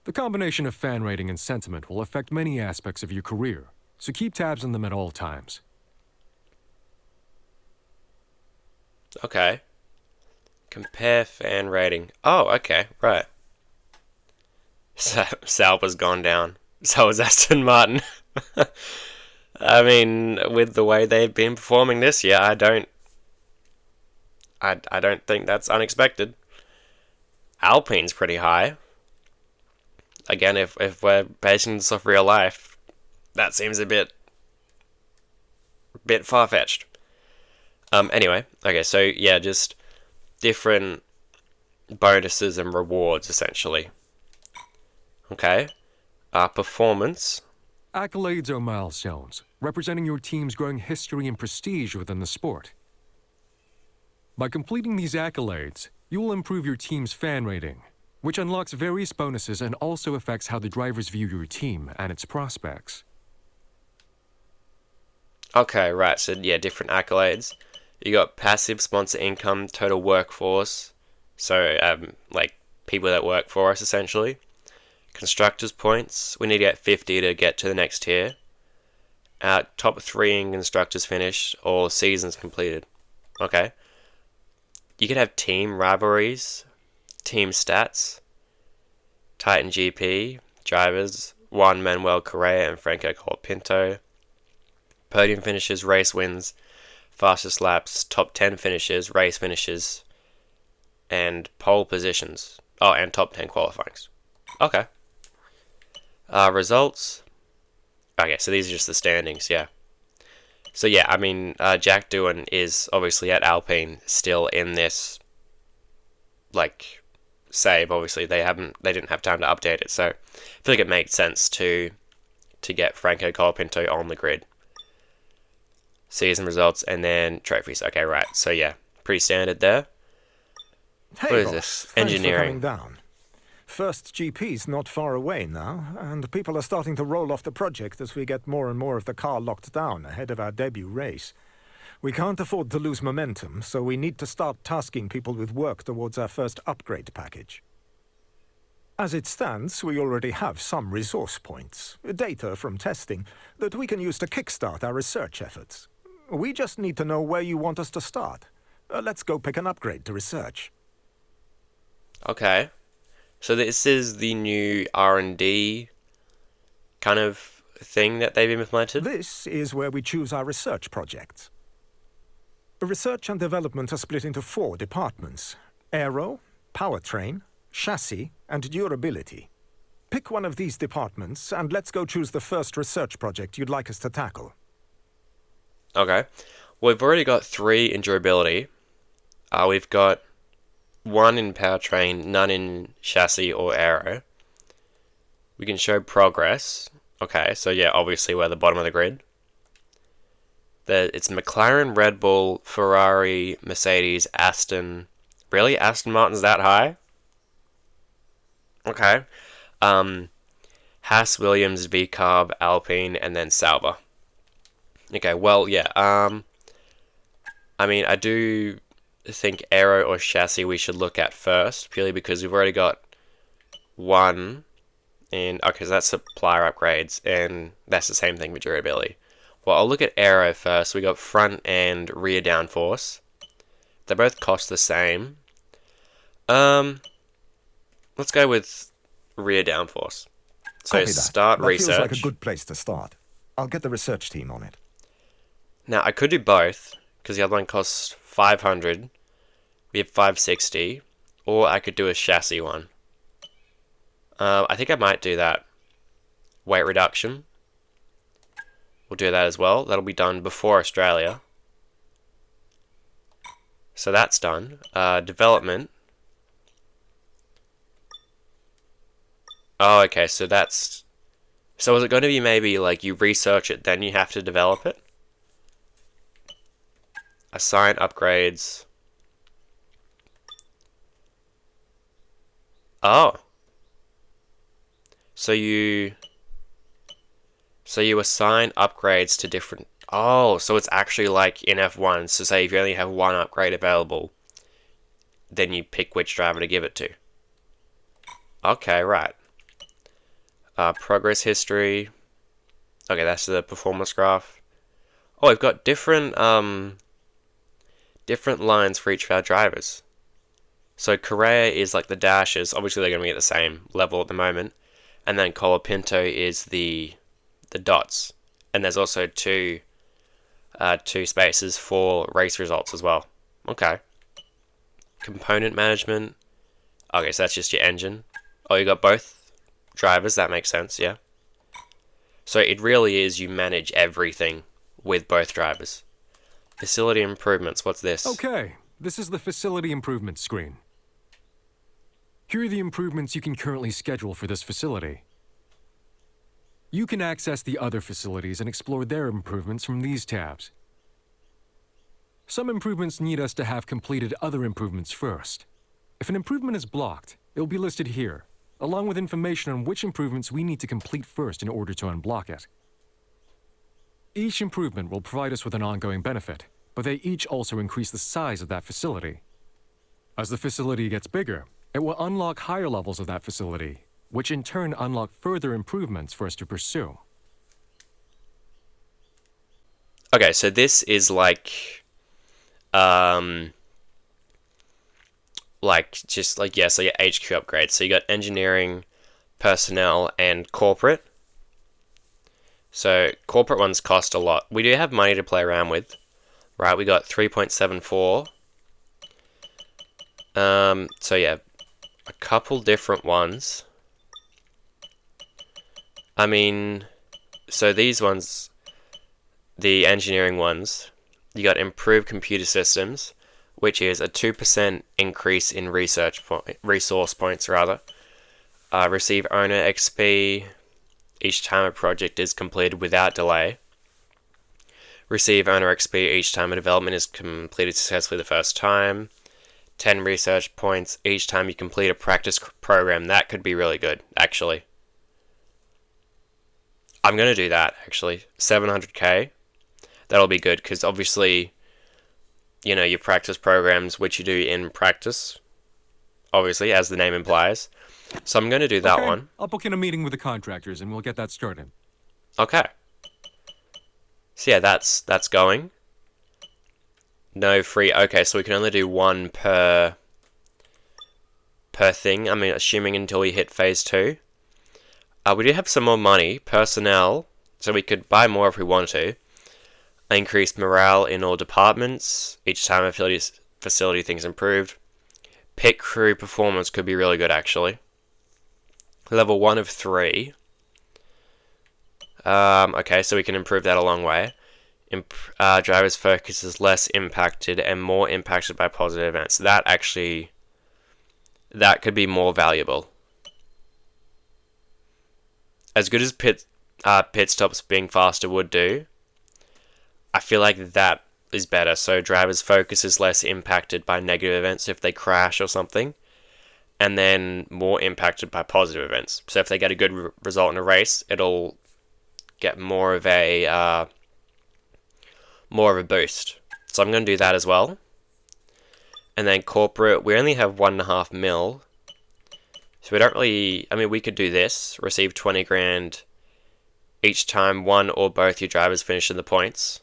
C: The combination of fan rating and sentiment will affect many aspects of your career, so keep tabs on them at all times.
A: Okay. Compare fan rating. Oh, okay, right. Sauber's gone down. So has Aston Martin. I mean, with the way they've been performing this year, I don't think that's unexpected. Alpine's pretty high. Again, if we're basing this off real life, that seems a bit far-fetched. Anyway, okay, so yeah, just different bonuses and rewards, essentially. Okay. Performance.
C: Accolades are milestones, representing your team's growing history and prestige within the sport. By completing these accolades, you will improve your team's fan rating, which unlocks various bonuses and also affects how the drivers view your team and its prospects.
A: Okay, right, so yeah, different accolades. You got passive sponsor income, total workforce, so like people that work for us, essentially. Constructors points, we need to get 50 to get to the next tier. Top 3 in constructors finish or seasons completed. Okay. You could have team rivalries, team stats, Titan GP, drivers, Juan Manuel Correa and Franco Colapinto, podium finishes, race wins, fastest laps, top 10 finishes, race finishes, and pole positions. Oh, and top 10 qualifyings. Okay. Results. Okay, so these are just the standings, yeah. So yeah, I mean, Jack Doohan is obviously at Alpine, still in this, like, save. Obviously, they didn't have time to update it, so I feel like it makes sense to get Franco Colapinto on the grid. Season results and then trophies. Okay, right. So yeah, pretty standard there.
D: Hey,
A: What is
D: boss,
A: this?
D: thanks for
A: Engineering.
D: coming down. First GP's not far away now, and people are starting to roll off the project as we get more and more of the car locked down ahead of our debut race. We can't afford to lose momentum, so we need to start tasking people with work towards our first upgrade package. As it stands, we already have some resource points, data from testing, that we can use to kickstart our research efforts. We just need to know where you want us to start. Let's go pick an upgrade to research.
A: Okay. So this is the new R&D kind of thing that they've implemented?
D: This is where we choose our research projects. Research and development are split into 4 departments: aero, powertrain, chassis, and durability. Pick one of these departments, and let's go choose the first research project you'd like us to tackle.
A: Okay. We've already got 3 in durability. We've got 1 in powertrain, none in chassis or aero. We can show progress. Okay, so yeah, obviously we're at the bottom of the grid. It's McLaren, Red Bull, Ferrari, Mercedes, Aston. Really? Aston Martin's that high? Okay. Haas, Williams, V-Carb, Alpine, and then Sauber. Okay, well, yeah. I mean, I do think aero or chassis we should look at first, purely because we've already got 1 in... Okay, so that's supplier upgrades, and that's the same thing with durability. Well, I'll look at aero first. We got front and rear downforce. They both cost the same. Let's go with rear downforce. So
D: Copy that.
A: start
D: That
A: research.
D: feels like a good place to start. I'll get the research team on it.
A: Now I could do both because the other one costs 500. We have 560, or I could do a chassis one. I think I might do that. Weight reduction. We'll do that as well. That'll be done before Australia. So that's done. Development. Oh, okay, so that's... So is it going to be maybe like you research it, then you have to develop it? Assign upgrades. Oh. So you assign upgrades to different... Oh, so it's actually like in F1. So say if you only have one upgrade available, then you pick which driver to give it to. Okay, right. Progress history. Okay, that's the performance graph. Oh, we've got different different lines for each of our drivers. So Correa is like the dashes. Obviously, they're going to be at the same level at the moment. And then Colapinto is the dots. And there's also two spaces for race results as well. Okay. Component management. Okay, so that's just your engine. Oh, you got both drivers. That makes sense, yeah. So it really is you manage everything with both drivers. Facility improvements. What's this?
C: Okay, this is the facility improvement screen. Here are the improvements you can currently schedule for this facility. You can access the other facilities and explore their improvements from these tabs. Some improvements need us to have completed other improvements first. If an improvement is blocked, it will be listed here, along with information on which improvements we need to complete first in order to unblock it. Each improvement will provide us with an ongoing benefit, but they each also increase the size of that facility. As the facility gets bigger, it will unlock higher levels of that facility, which in turn unlock further improvements for us to pursue.
A: Okay, so this is like just like, yeah, so your HQ upgrades. So you got engineering, personnel, and corporate. So corporate ones cost a lot. We do have money to play around with, right? We got 3.74. So yeah, a couple different ones. I mean, so these ones, the engineering ones, you got improved computer systems, which is a 2% increase in resource points rather. Receive owner XP each time a project is completed without delay. Receive owner XP each time a development is completed successfully the first time. 10 research points each time you complete a practice program. That could be really good, actually. I'm going to do that, actually. 700k. That'll be good, because obviously, you know, your practice programs, which you do in practice, obviously, as the name implies. So I'm going to do that one.
C: I'll book in a meeting with the contractors and we'll get that started.
A: Okay. So yeah, that's going. No free. Okay, so we can only do one per thing. I mean, assuming until we hit phase 2. We do have some more money. Personnel. So we could buy more if we wanted to. Increase morale in all departments. Each time a facility thing's improved. Pit crew performance could be really good, actually. Level 1 of 3. Okay, so we can improve that a long way. Driver's focus is less impacted and more impacted by positive events. That could be more valuable. As good as pit stops being faster would do, I feel like that is better. So driver's focus is less impacted by negative events if they crash or something, and then more impacted by positive events. So if they get a good result in a race, it'll get more of a boost. So I'm going to do that as well. And then corporate, we only have 1.5 mil. So we don't really, I mean, we could do this. Receive 20 grand each time one or both your drivers finish in the points.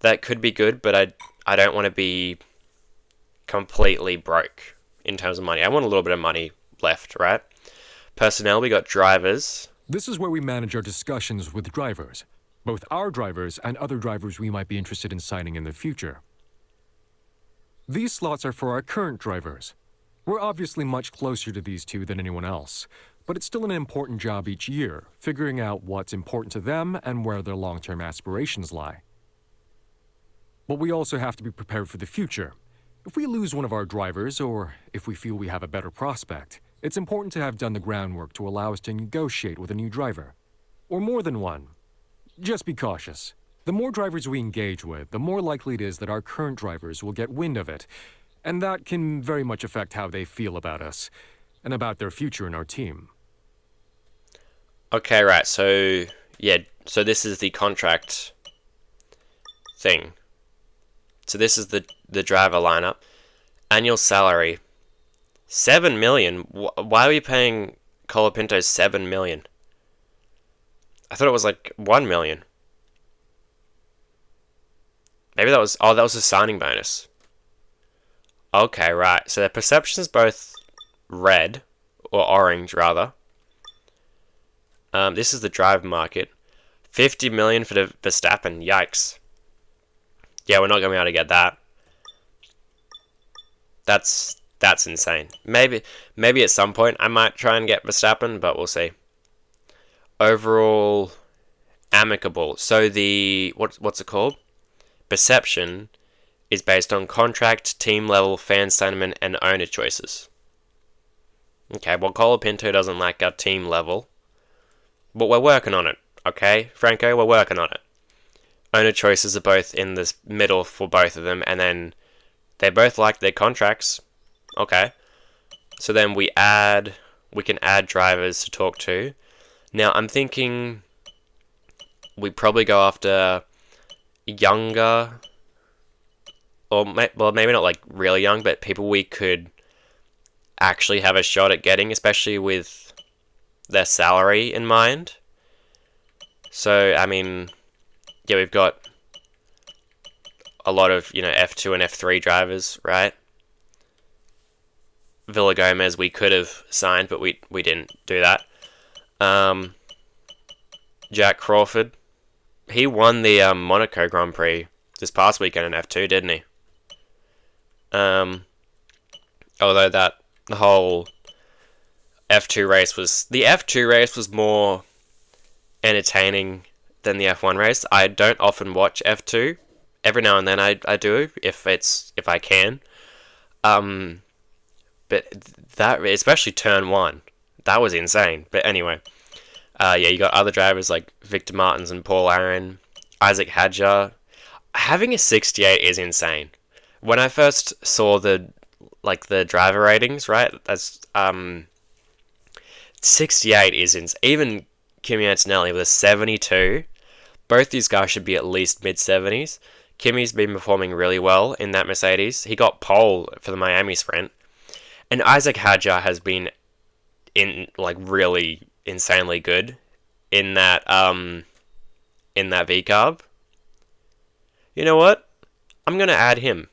A: That could be good, but I don't want to be completely broke in terms of money. I want a little bit of money left, right? Personnel, we got drivers.
C: This is where we manage our discussions with drivers, both our drivers and other drivers we might be interested in signing in the future. These slots are for our current drivers. We're obviously much closer to these two than anyone else, but it's still an important job each year, figuring out what's important to them and where their long-term aspirations lie. But we also have to be prepared for the future. If we lose one of our drivers, or if we feel we have a better prospect, it's important to have done the groundwork to allow us to negotiate with a new driver. Or more than one. Just be cautious. The more drivers we engage with, the more likely it is that our current drivers will get wind of it, and that can very much affect how they feel about us, and about their future in our team.
A: Okay, right, so, yeah, so this is the contract thing. So this is the driver lineup. Annual salary. 7 million? Why are we paying Colapinto 7 million? I thought it was like 1 million. Maybe that was a signing bonus. Okay, right. So their perception's both red, or orange rather. This is the driver market. 50 million for the Verstappen. Yikes. Yeah, we're not going to be able to get that. That's insane. Maybe at some point I might try and get Verstappen, but we'll see. Overall, amicable. So the what's it called? Perception is based on contract, team level, fan sentiment, and owner choices. Okay, well, Colapinto doesn't like our team level, but we're working on it. Okay, Franco, we're working on it. Owner choices are both in the middle for both of them, and then they both like their contracts. Okay. So then we can add drivers to talk to. Now I'm thinking we probably go after younger, or well, maybe not like really young, but people we could actually have a shot at getting, especially with their salary in mind. So, I mean, yeah, we've got a lot of, F2 and F3 drivers, right? Villa Gomez we could have signed, but we didn't do that. Jack Crawford, he won the Monaco Grand Prix this past weekend in F2, didn't he? Although the whole F2 race was more entertaining than the F1 race. I don't often watch F2. Every now and then I do if I can. But that, especially turn 1, that was insane. But anyway, yeah, you got other drivers like Victor Martins and Paul Aaron, Isaac Hadjar. Having a 68 is insane. When I first saw the driver ratings, right? That's 68 is insane. Even Kimi Antonelli with a 72. Both these guys should be at least mid-70s. Kimi's been performing really well in that Mercedes. He got pole for the Miami sprint. And Isaac Hadjar has been really insanely good in that VCARB. You know what? I'm gonna add him.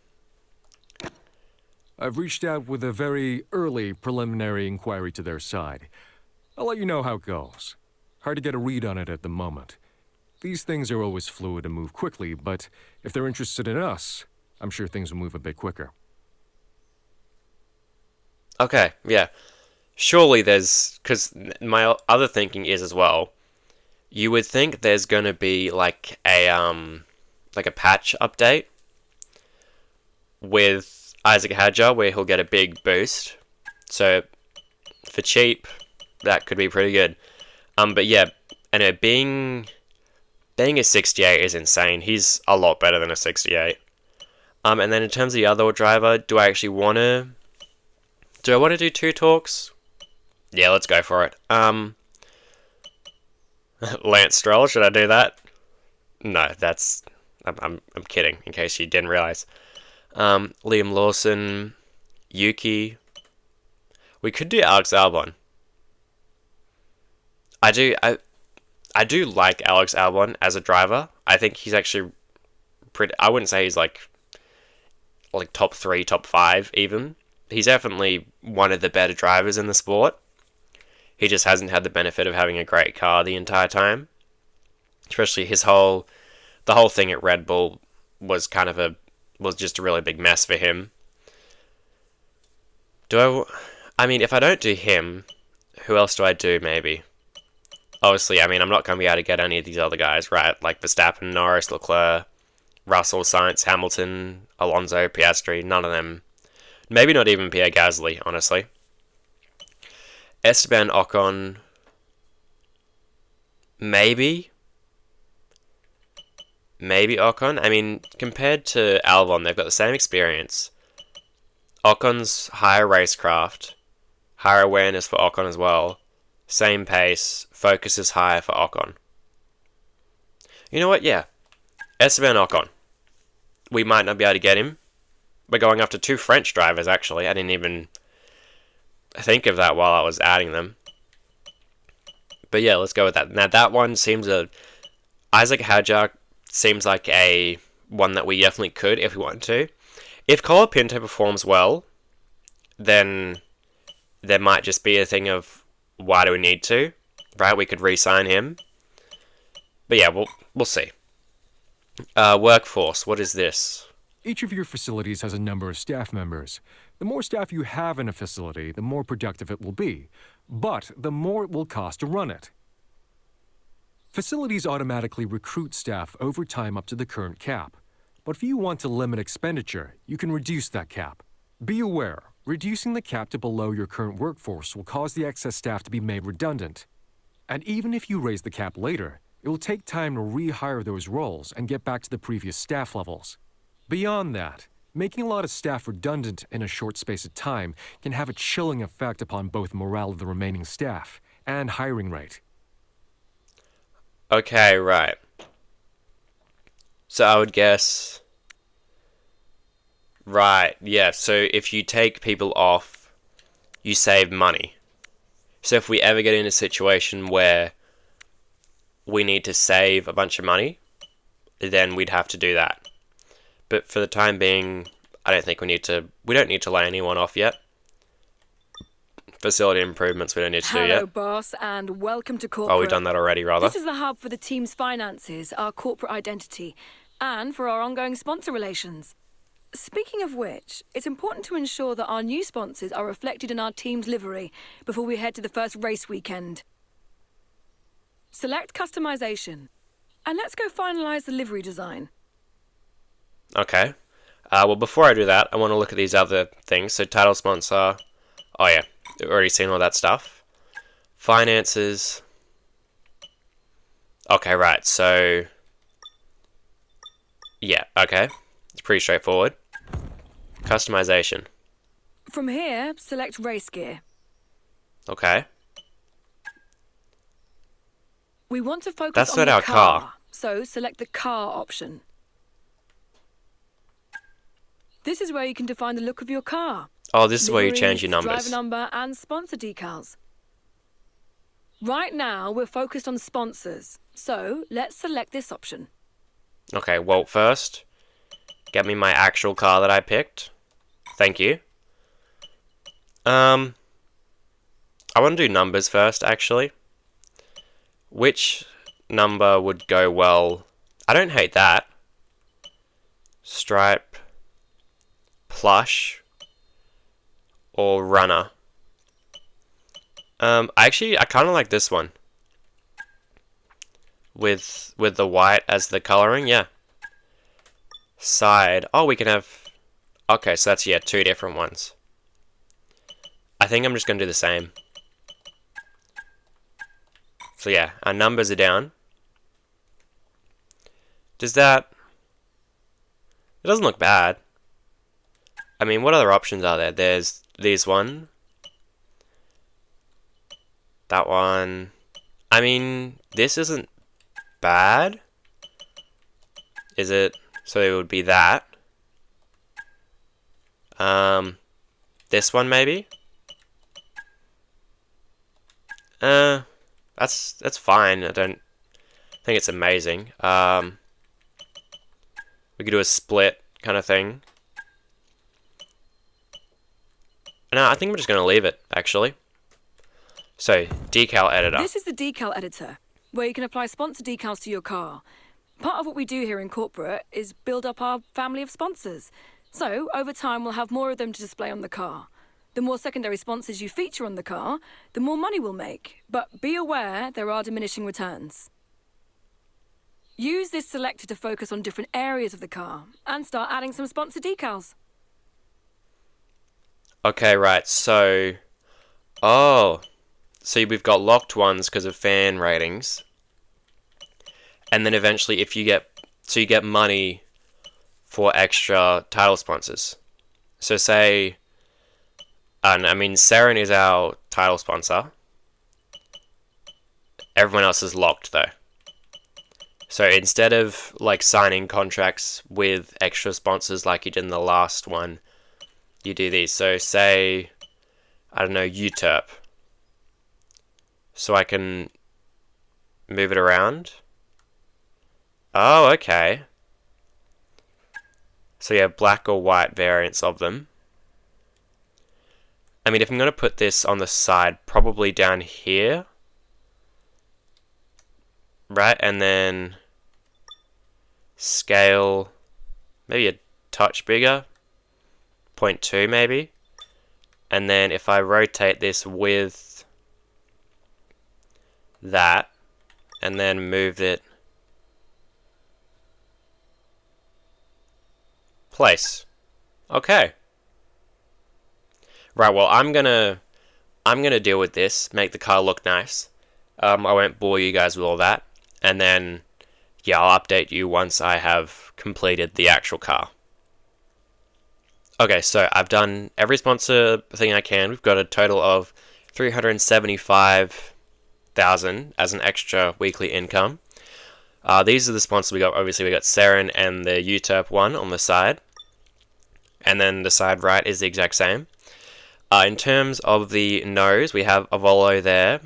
C: I've reached out with a very early preliminary inquiry to their side. I'll let you know how it goes. Hard to get a read on it at the moment. These things are always fluid and move quickly, but if they're interested in us, I'm sure things will move a bit quicker.
A: Okay, yeah. Surely because my other thinking is as well, you would think there's gonna be like a patch update with Isaac Hadjar where he'll get a big boost. So for cheap, that could be pretty good. But yeah, anyway, being a 68 is insane. He's a lot better than a 68. And then in terms of the other driver, do I want to do 2 talks? Yeah, let's go for it. Lance Stroll, should I do that? No, I'm kidding, in case you didn't realize. Liam Lawson, Yuki. We could do Alex Albon. I do like Alex Albon as a driver. I think he's actually pretty. I wouldn't say he's like top 3, top 5 even. He's definitely one of the better drivers in the sport. He just hasn't had the benefit of having a great car the entire time. Especially the whole thing at Red Bull was just a really big mess for him. I mean, if I don't do him, who else do I do, maybe? Obviously, I mean, I'm not going to be able to get any of these other guys, right? Like Verstappen, Norris, Leclerc, Russell, Sainz, Hamilton, Alonso, Piastri, none of them. Maybe not even Pierre Gasly, honestly. Esteban Ocon, maybe Ocon. I mean, compared to Albon, they've got the same experience. Ocon's higher racecraft, higher awareness for Ocon as well. Same pace, focus is higher for Ocon. You know what? Yeah, Esteban Ocon. We might not be able to get him. We're going after 2 French drivers, actually. I didn't even think of that while I was adding them. But yeah, let's go with that. Now that one seems Isaac Hadjar seems like a one that we definitely could if we wanted to. If Colapinto performs well, then there might just be a thing of why do we need to, right? We could re-sign him. But yeah, we'll see. Workforce, what is this?
C: Each of your facilities has a number of staff members. The more staff you have in a facility, the more productive it will be, but the more it will cost to run it. Facilities automatically recruit staff over time up to the current cap. But if you want to limit expenditure, you can reduce that cap. Be aware, reducing the cap to below your current workforce will cause the excess staff to be made redundant. And even if you raise the cap later, it will take time to rehire those roles and get back to the previous staff levels. Beyond that, making a lot of staff redundant in a short space of time can have a chilling effect upon both morale of the remaining staff and hiring rate.
A: Okay, right. So I would guess... Right, yeah, so if you take people off, you save money. So if we ever get in a situation where we need to save a bunch of money, then we'd have to do that. But for the time being, I don't think we don't need to lay anyone off yet. Facility improvements we don't need to do
E: Hello,
A: yet.
E: boss, and welcome to corporate.
A: Oh, we've done that already, rather.
E: This is the hub for the team's finances, our corporate identity, and for our ongoing sponsor relations. Speaking of which, it's important to ensure that our new sponsors are reflected in our team's livery before we head to the first race weekend. Select customization, and let's go finalize the livery design.
A: Okay. Well, before I do that, I want to look at these other things. So, title sponsor. Oh, yeah. We've already seen all that stuff. Finances. Okay, right. So, yeah. Okay. It's pretty straightforward. Customization.
E: From here, select race gear.
A: Okay.
E: We want to focus
A: That's
E: on
A: not
E: the
A: our car.
E: so select the car option. This is where you can define the look of your car.
A: Oh, this is where you
E: Liveries,
A: change your numbers.
E: driver number, and sponsor decals. Right now, we're focused on sponsors, so let's select this option.
A: Okay, well, first, get me my actual car that I picked. Thank you. I want to do numbers first, actually. Which number would go well? I don't hate that. Stripe, plush, or runner. I kind of like this one. With the white as the coloring, yeah. Side. Oh, we can have... Okay, so that's, yeah, 2 different ones. I think I'm just going to do the same. So yeah, our numbers are down. Does that... It doesn't look bad. I mean, what other options are there? There's this one. That one. I mean, this isn't bad. Is it? So it would be that. This one maybe? That's fine. I don't think it's amazing. We could do a split kind of thing. No, I think we're just going to leave it, actually. So, decal editor.
E: This is the decal editor, where you can apply sponsor decals to your car. Part of what we do here in corporate is build up our family of sponsors. So, over time, we'll have more of them to display on the car. The more secondary sponsors you feature on the car, the more money we'll make. But be aware there are diminishing returns. Use this selector to focus on different areas of the car and start adding some sponsor decals.
A: Okay, right, so... Oh, so we've got locked ones because of fan ratings. And then eventually if you get... So you get money for extra title sponsors. So say... I mean, Seren is our title sponsor. Everyone else is locked though. So instead of like signing contracts with extra sponsors like you did in the last one, you do these. So say, I don't know, UTERP. So I can move it around. Oh, okay. So you have black or white variants of them. I mean, if I'm going to put this on the side, probably down here. Right, and then scale, maybe a touch bigger. 0.2 maybe. And then if I rotate this with that, and then move it place. Okay. Right, well, I'm gonna deal with this, make the car look nice. I won't bore you guys with all that, and then, yeah, I'll update you once I have completed the actual car. Okay, so I've done every sponsor thing I can. We've got a total of 375,000 as an extra weekly income. These are the sponsors we got. Obviously, we got Seren and the UTERP one on the side, and then the side right is the exact same. In terms of the nose, we have a Volvo there,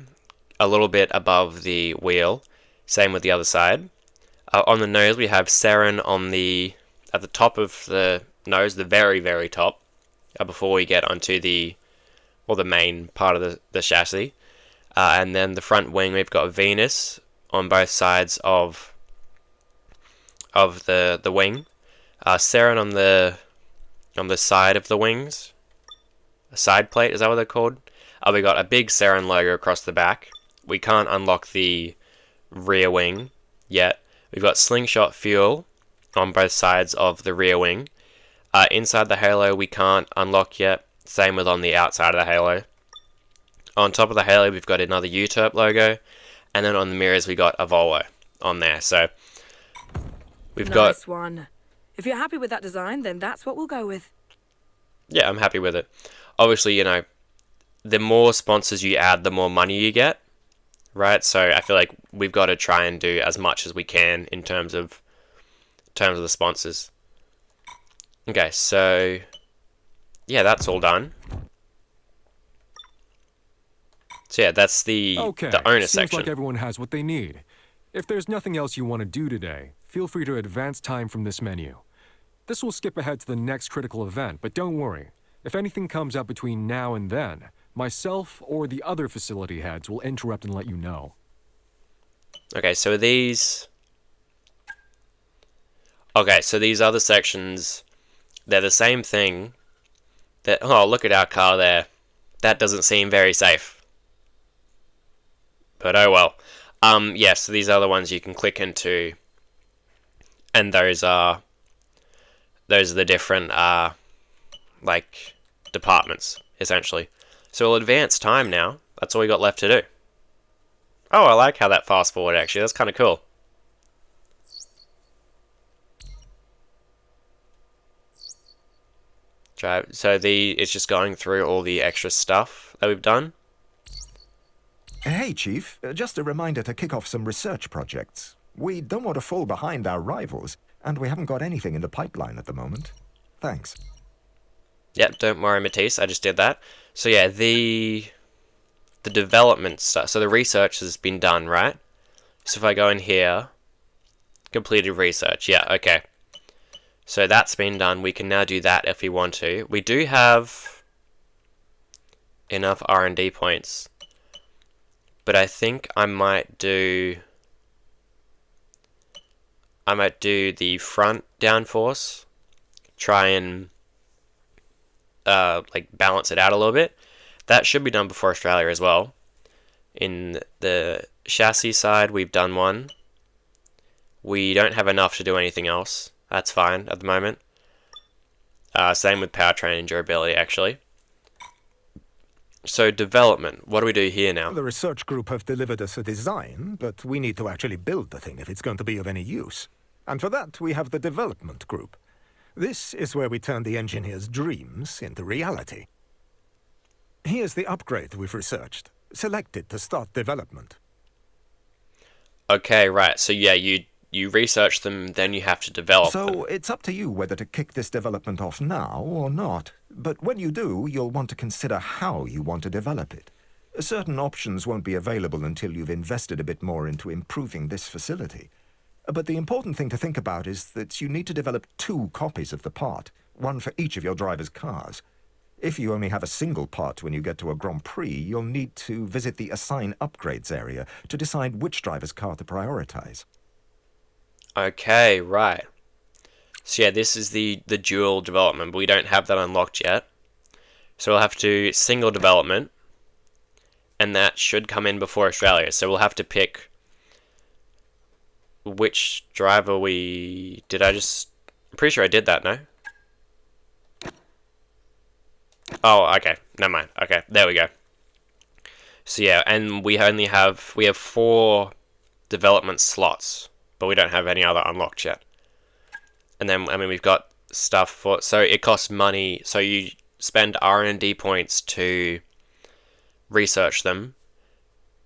A: a little bit above the wheel. Same with the other side. On the nose, we have Seren at the top of the nose, the very, very top, before we get onto the main part of the chassis. And then the front wing, we've got Venus on both sides of the wing. Seren on the side of the wings. A side plate, is that what they're called? We got a big Seren logo across the back. We can't unlock the rear wing yet. We've got Slingshot fuel on both sides of the rear wing. Inside the halo we can't unlock yet. Same with on the outside of the halo. On top of the halo we've got another UTERP logo. And then on the mirrors we got a Volvo on there. So we've got...
E: Nice one. If you're happy with that design, then that's what we'll go with.
A: Yeah, I'm happy with it. Obviously, you know, the more sponsors you add, the more money you get, right? So I feel like we've got to try and do as much as we can in terms of the sponsors. Okay, so yeah, that's all done. So yeah, that's the owner
C: seems
A: section.
C: like everyone has what they need. If there's nothing else you want to do today, feel free to advance time from this menu. This will skip ahead to the next critical event, but don't worry. If anything comes up between now and then, myself or the other facility heads will interrupt and let you know.
A: Okay, so these other sections, they're the same thing. Oh, look at our car there. That doesn't seem very safe. But oh well. Yeah, so these other ones you can click into, and those are the different like departments essentially. So we'll advance time now. That's all we got left to do. Oh, I like how that fast forward actually. That's kind of cool. So it's just going through all the extra stuff that we've done.
D: Hey, Chief. Just a reminder to kick off some research projects. We don't want to fall behind our rivals, and we haven't got anything in the pipeline at the moment. Thanks.
A: Yep, don't worry, Matisse. I just did that. So yeah, the development stuff. So the research has been done, right? So if I go in here, completed research. Yeah, okay. So that's been done. We can now do that if we want to. We do have enough R&D points but I think I might do the front downforce, try and like balance it out a little bit. That should be done before Australia as well. In the chassis side, we've done one. We don't have enough to do anything else. That's fine at the moment. Same with powertrain and durability, actually. So development, what do we do here now?
D: The research group have delivered us a design, but we need to actually build the thing if it's going to be of any use. And for that, we have the development group. This is where we turn the engineer's dreams into reality. Here's the upgrade we've researched. Select it to start development.
A: Okay, right. So yeah, you research them, then you have to develop them.
G: So it's up to you whether to kick this development off now or not. But when you do, you'll want to consider how you want to develop it. Certain options won't be available until you've invested a bit more into improving this facility. But the important thing to think about is that you need to develop 2 copies of the part, one for each of your driver's cars. If you only have a single part when you get to a Grand Prix, you'll need to visit the Assign Upgrades area to decide which driver's car to prioritize.
A: Okay, right. So yeah, this is the dual development, but we don't have that unlocked yet. So we'll have to single development, and that should come in before Australia. So we'll have to pick which driver we... I'm pretty sure I did that, no? Oh, okay. Never mind. Okay, there we go. So yeah, and we have 4 development slots, but we don't have any other unlocked yet. And then, I mean, we've got stuff for... So it costs money. So you spend R&D points to research them.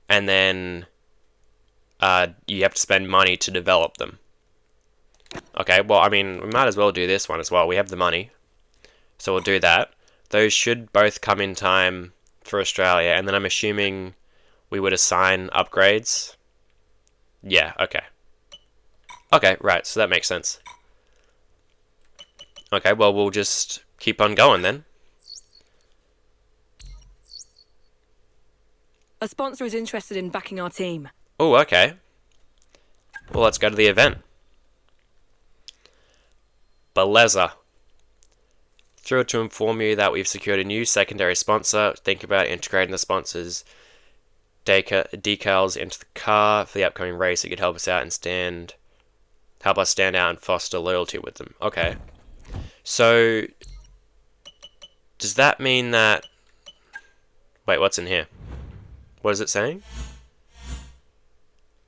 A: And then you have to spend money to develop them. Okay, well, I mean, we might as well do this one as well. We have the money. So we'll do that. Those should both come in time for Australia. And then I'm assuming we would assign upgrades. Yeah, okay. Okay, right, so that makes sense. Okay, well, we'll just keep on going then.
E: A sponsor is interested in backing our team.
A: Oh, okay. Well, let's go to the event. Beleza. Thrilled to inform you that we've secured a new secondary sponsor. Think about integrating the sponsors' decals into the car for the upcoming race. It could help us out and help us stand out and foster loyalty with them. Okay. So, does that mean that... Wait, what's in here? What is it saying?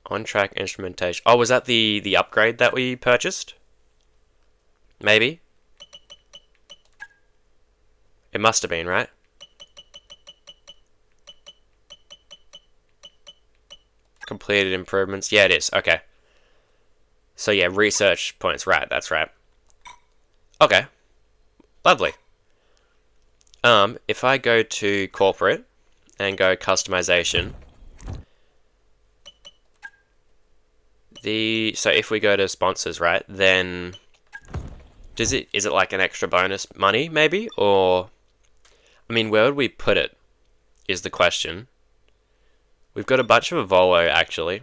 A: On-track instrumentation. Oh, was that the upgrade that we purchased? Maybe? It must have been, right? Completed improvements. Yeah, it is. Okay. So yeah, research points. Right, that's right. Okay. Lovely. If I go to corporate and go customization, so if we go to sponsors, right, then is it like an extra bonus money maybe, or I mean, where would we put it is the question. We've got a bunch of Volvo actually.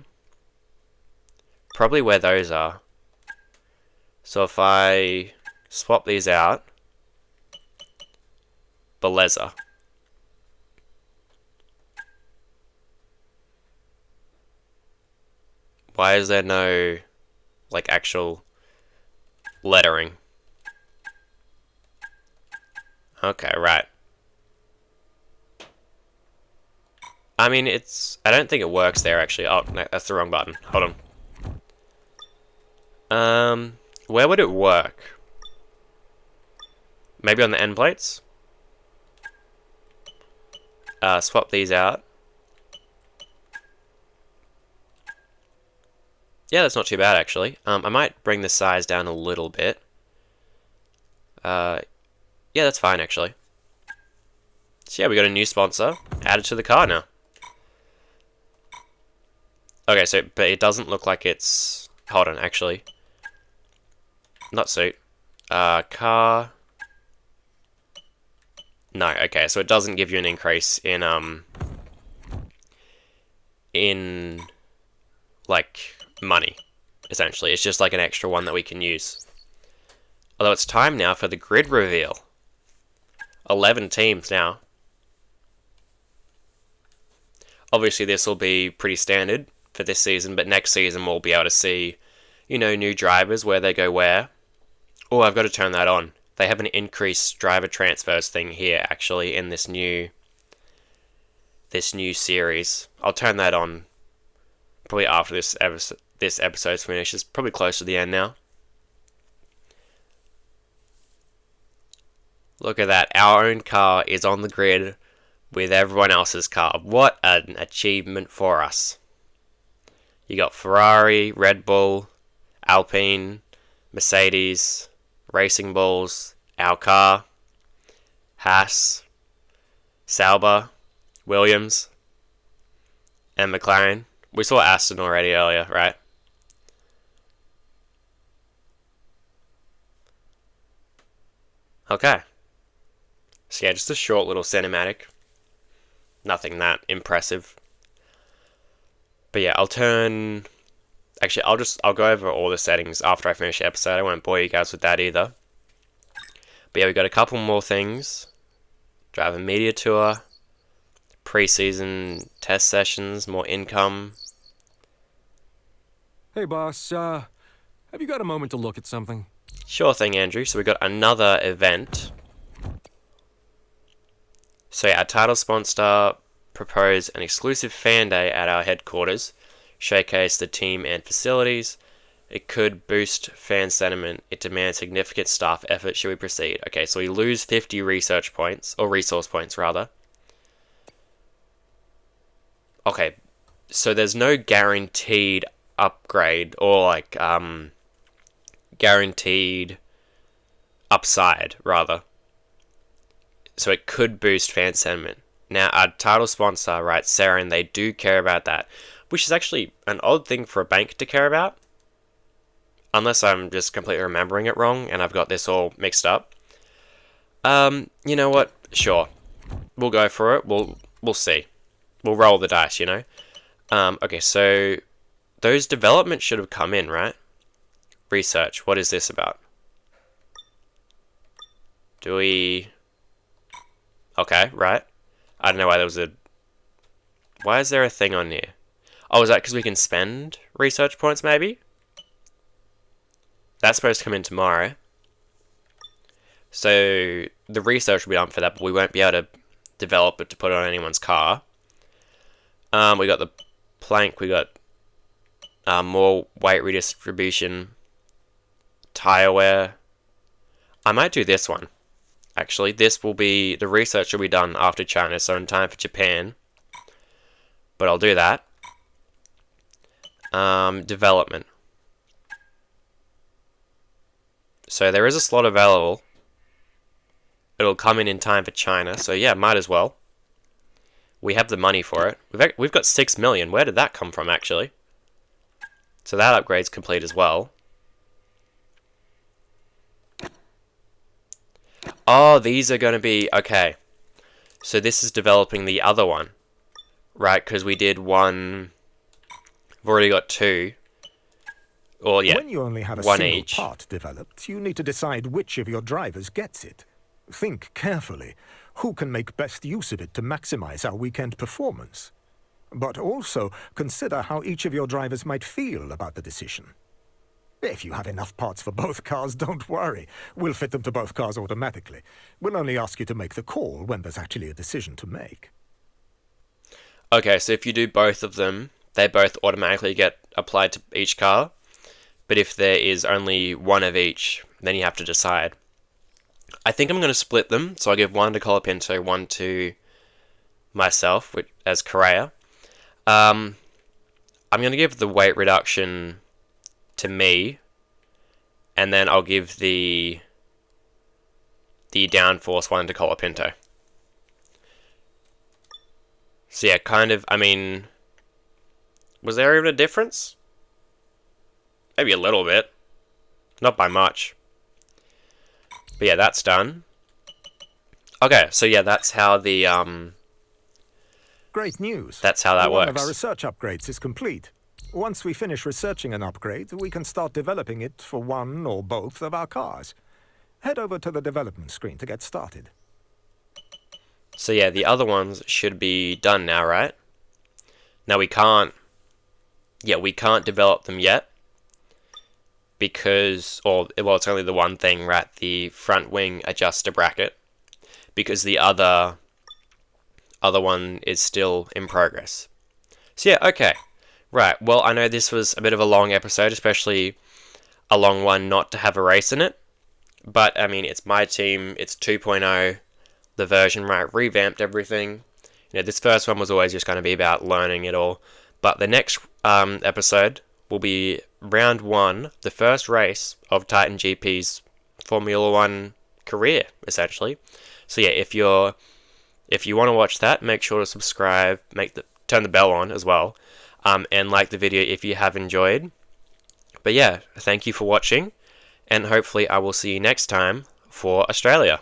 A: Probably where those are. So if I swap these out, Beleza. Why is there no, like, actual lettering? Okay, right. I mean, I don't think it works there, actually. Oh, no, that's the wrong button. Hold on. Where would it work? Maybe on the end plates? Swap these out. Yeah, that's not too bad, actually. I might bring the size down a little bit. Yeah, that's fine, actually. So yeah, we got a new sponsor added to the car now. Okay, so, but it doesn't look like it's... Hold on, actually. Not suit. Car... No, okay, so it doesn't give you an increase in in like money, essentially. It's just like an extra one that we can use. Although it's time now for the grid reveal. 11 teams now. Obviously this will be pretty standard for this season, but next season we'll be able to see, you know, new drivers, where they go where. Oh, I've got to turn that on. They have an increased driver transfers thing here, actually, in this new series. I'll turn that on probably after this episode finishes, probably close to the end now. Look at that. Our own car is on the grid with everyone else's car. What an achievement for us. You got Ferrari, Red Bull, Alpine, Mercedes, Racing Bulls, our car, Haas, Sauber, Williams, and McLaren. We saw Aston already earlier, right? Okay. So yeah, just a short little cinematic. Nothing that impressive. But yeah, I'll go over all the settings after I finish the episode. I won't bore you guys with that either. But yeah, we got a couple more things. Driver media tour, pre-season test sessions, more income.
C: Hey, boss, have you got a moment to look at something?
A: Sure thing, Andrew. So we got another event. So yeah, our title sponsor proposed an exclusive fan day at our headquarters, showcase the team and facilities. It could boost fan sentiment. It demands significant staff effort. Should we proceed? Okay, so we lose 50 research points, or resource points rather. Okay, so there's no guaranteed upgrade or like guaranteed upside rather. So it could boost fan sentiment. Now our title sponsor, right, Saren, they do care about that, which is actually an odd thing for a bank to care about. Unless I'm just completely remembering it wrong and I've got this all mixed up. You know what? Sure. We'll go for it. We'll see. We'll roll the dice, you know? Okay, so those developments should have come in, right? Research. What is this about? Do we... Okay, right. I don't know why there was a... Why is there a thing on here? Oh, is that because we can spend research points, maybe? That's supposed to come in tomorrow. So the research will be done for that, but we won't be able to develop it to put it on anyone's car. We got the plank, we got more weight redistribution, tire wear. I might do this one. Actually, this will be, the research will be done after China, so in time for Japan. But I'll do that. Development. So there is a slot available. It'll come in time for China, so yeah, might as well. We have the money for it. We've got 6 million. Where did that come from, actually? So that upgrade's complete as well. Oh, these are going to be... Okay. So this is developing the other one. Right, because we did one... We've already got 2. Or, yeah,
D: when you only have a
A: one
D: single
A: each.
D: part developed, you need to decide which of your drivers gets it. Think carefully. Who can make best use of it to maximize our weekend performance? But also consider how each of your drivers might feel about the decision. If you have enough parts for both cars, don't worry. We'll fit them to both cars automatically. We'll only ask you to make the call when there's actually a decision to make.
A: Okay, so if you do both of them, they both automatically get applied to each car. But if there is only one of each, then you have to decide. I think I'm going to split them, so I'll give one to Colapinto, one to myself as Correa. I'm going to give the weight reduction to me, and then I'll give the downforce one to Colapinto. So yeah, kind of, I mean, was there even a difference? Maybe a little bit. Not by much. But yeah, that's done. Okay, so yeah, that's how the
D: Great news.
A: That's how that
D: One of
A: works.
D: our research upgrades is complete. Once we finish researching an upgrade, we can start developing it for one or both of our cars. Head over to the development screen to get started.
A: So yeah, the other ones should be done now, right? Now we can't develop them yet because, well, it's only the one thing, right? The front wing adjuster bracket, because the other one is still in progress. So yeah, okay. Right, well, I know this was a bit of a long episode, especially a long one not to have a race in it. But, I mean, it's my team, it's 2.0, the version, right, revamped everything. You know, this first one was always just going to be about learning it all. But the next episode will be round 1, the first race of Titan GP's Formula 1 career, essentially. So yeah, if you want to watch that, make sure to subscribe, turn the bell on as well, and like the video if you have enjoyed. But yeah, thank you for watching, and hopefully I will see you next time for Australia.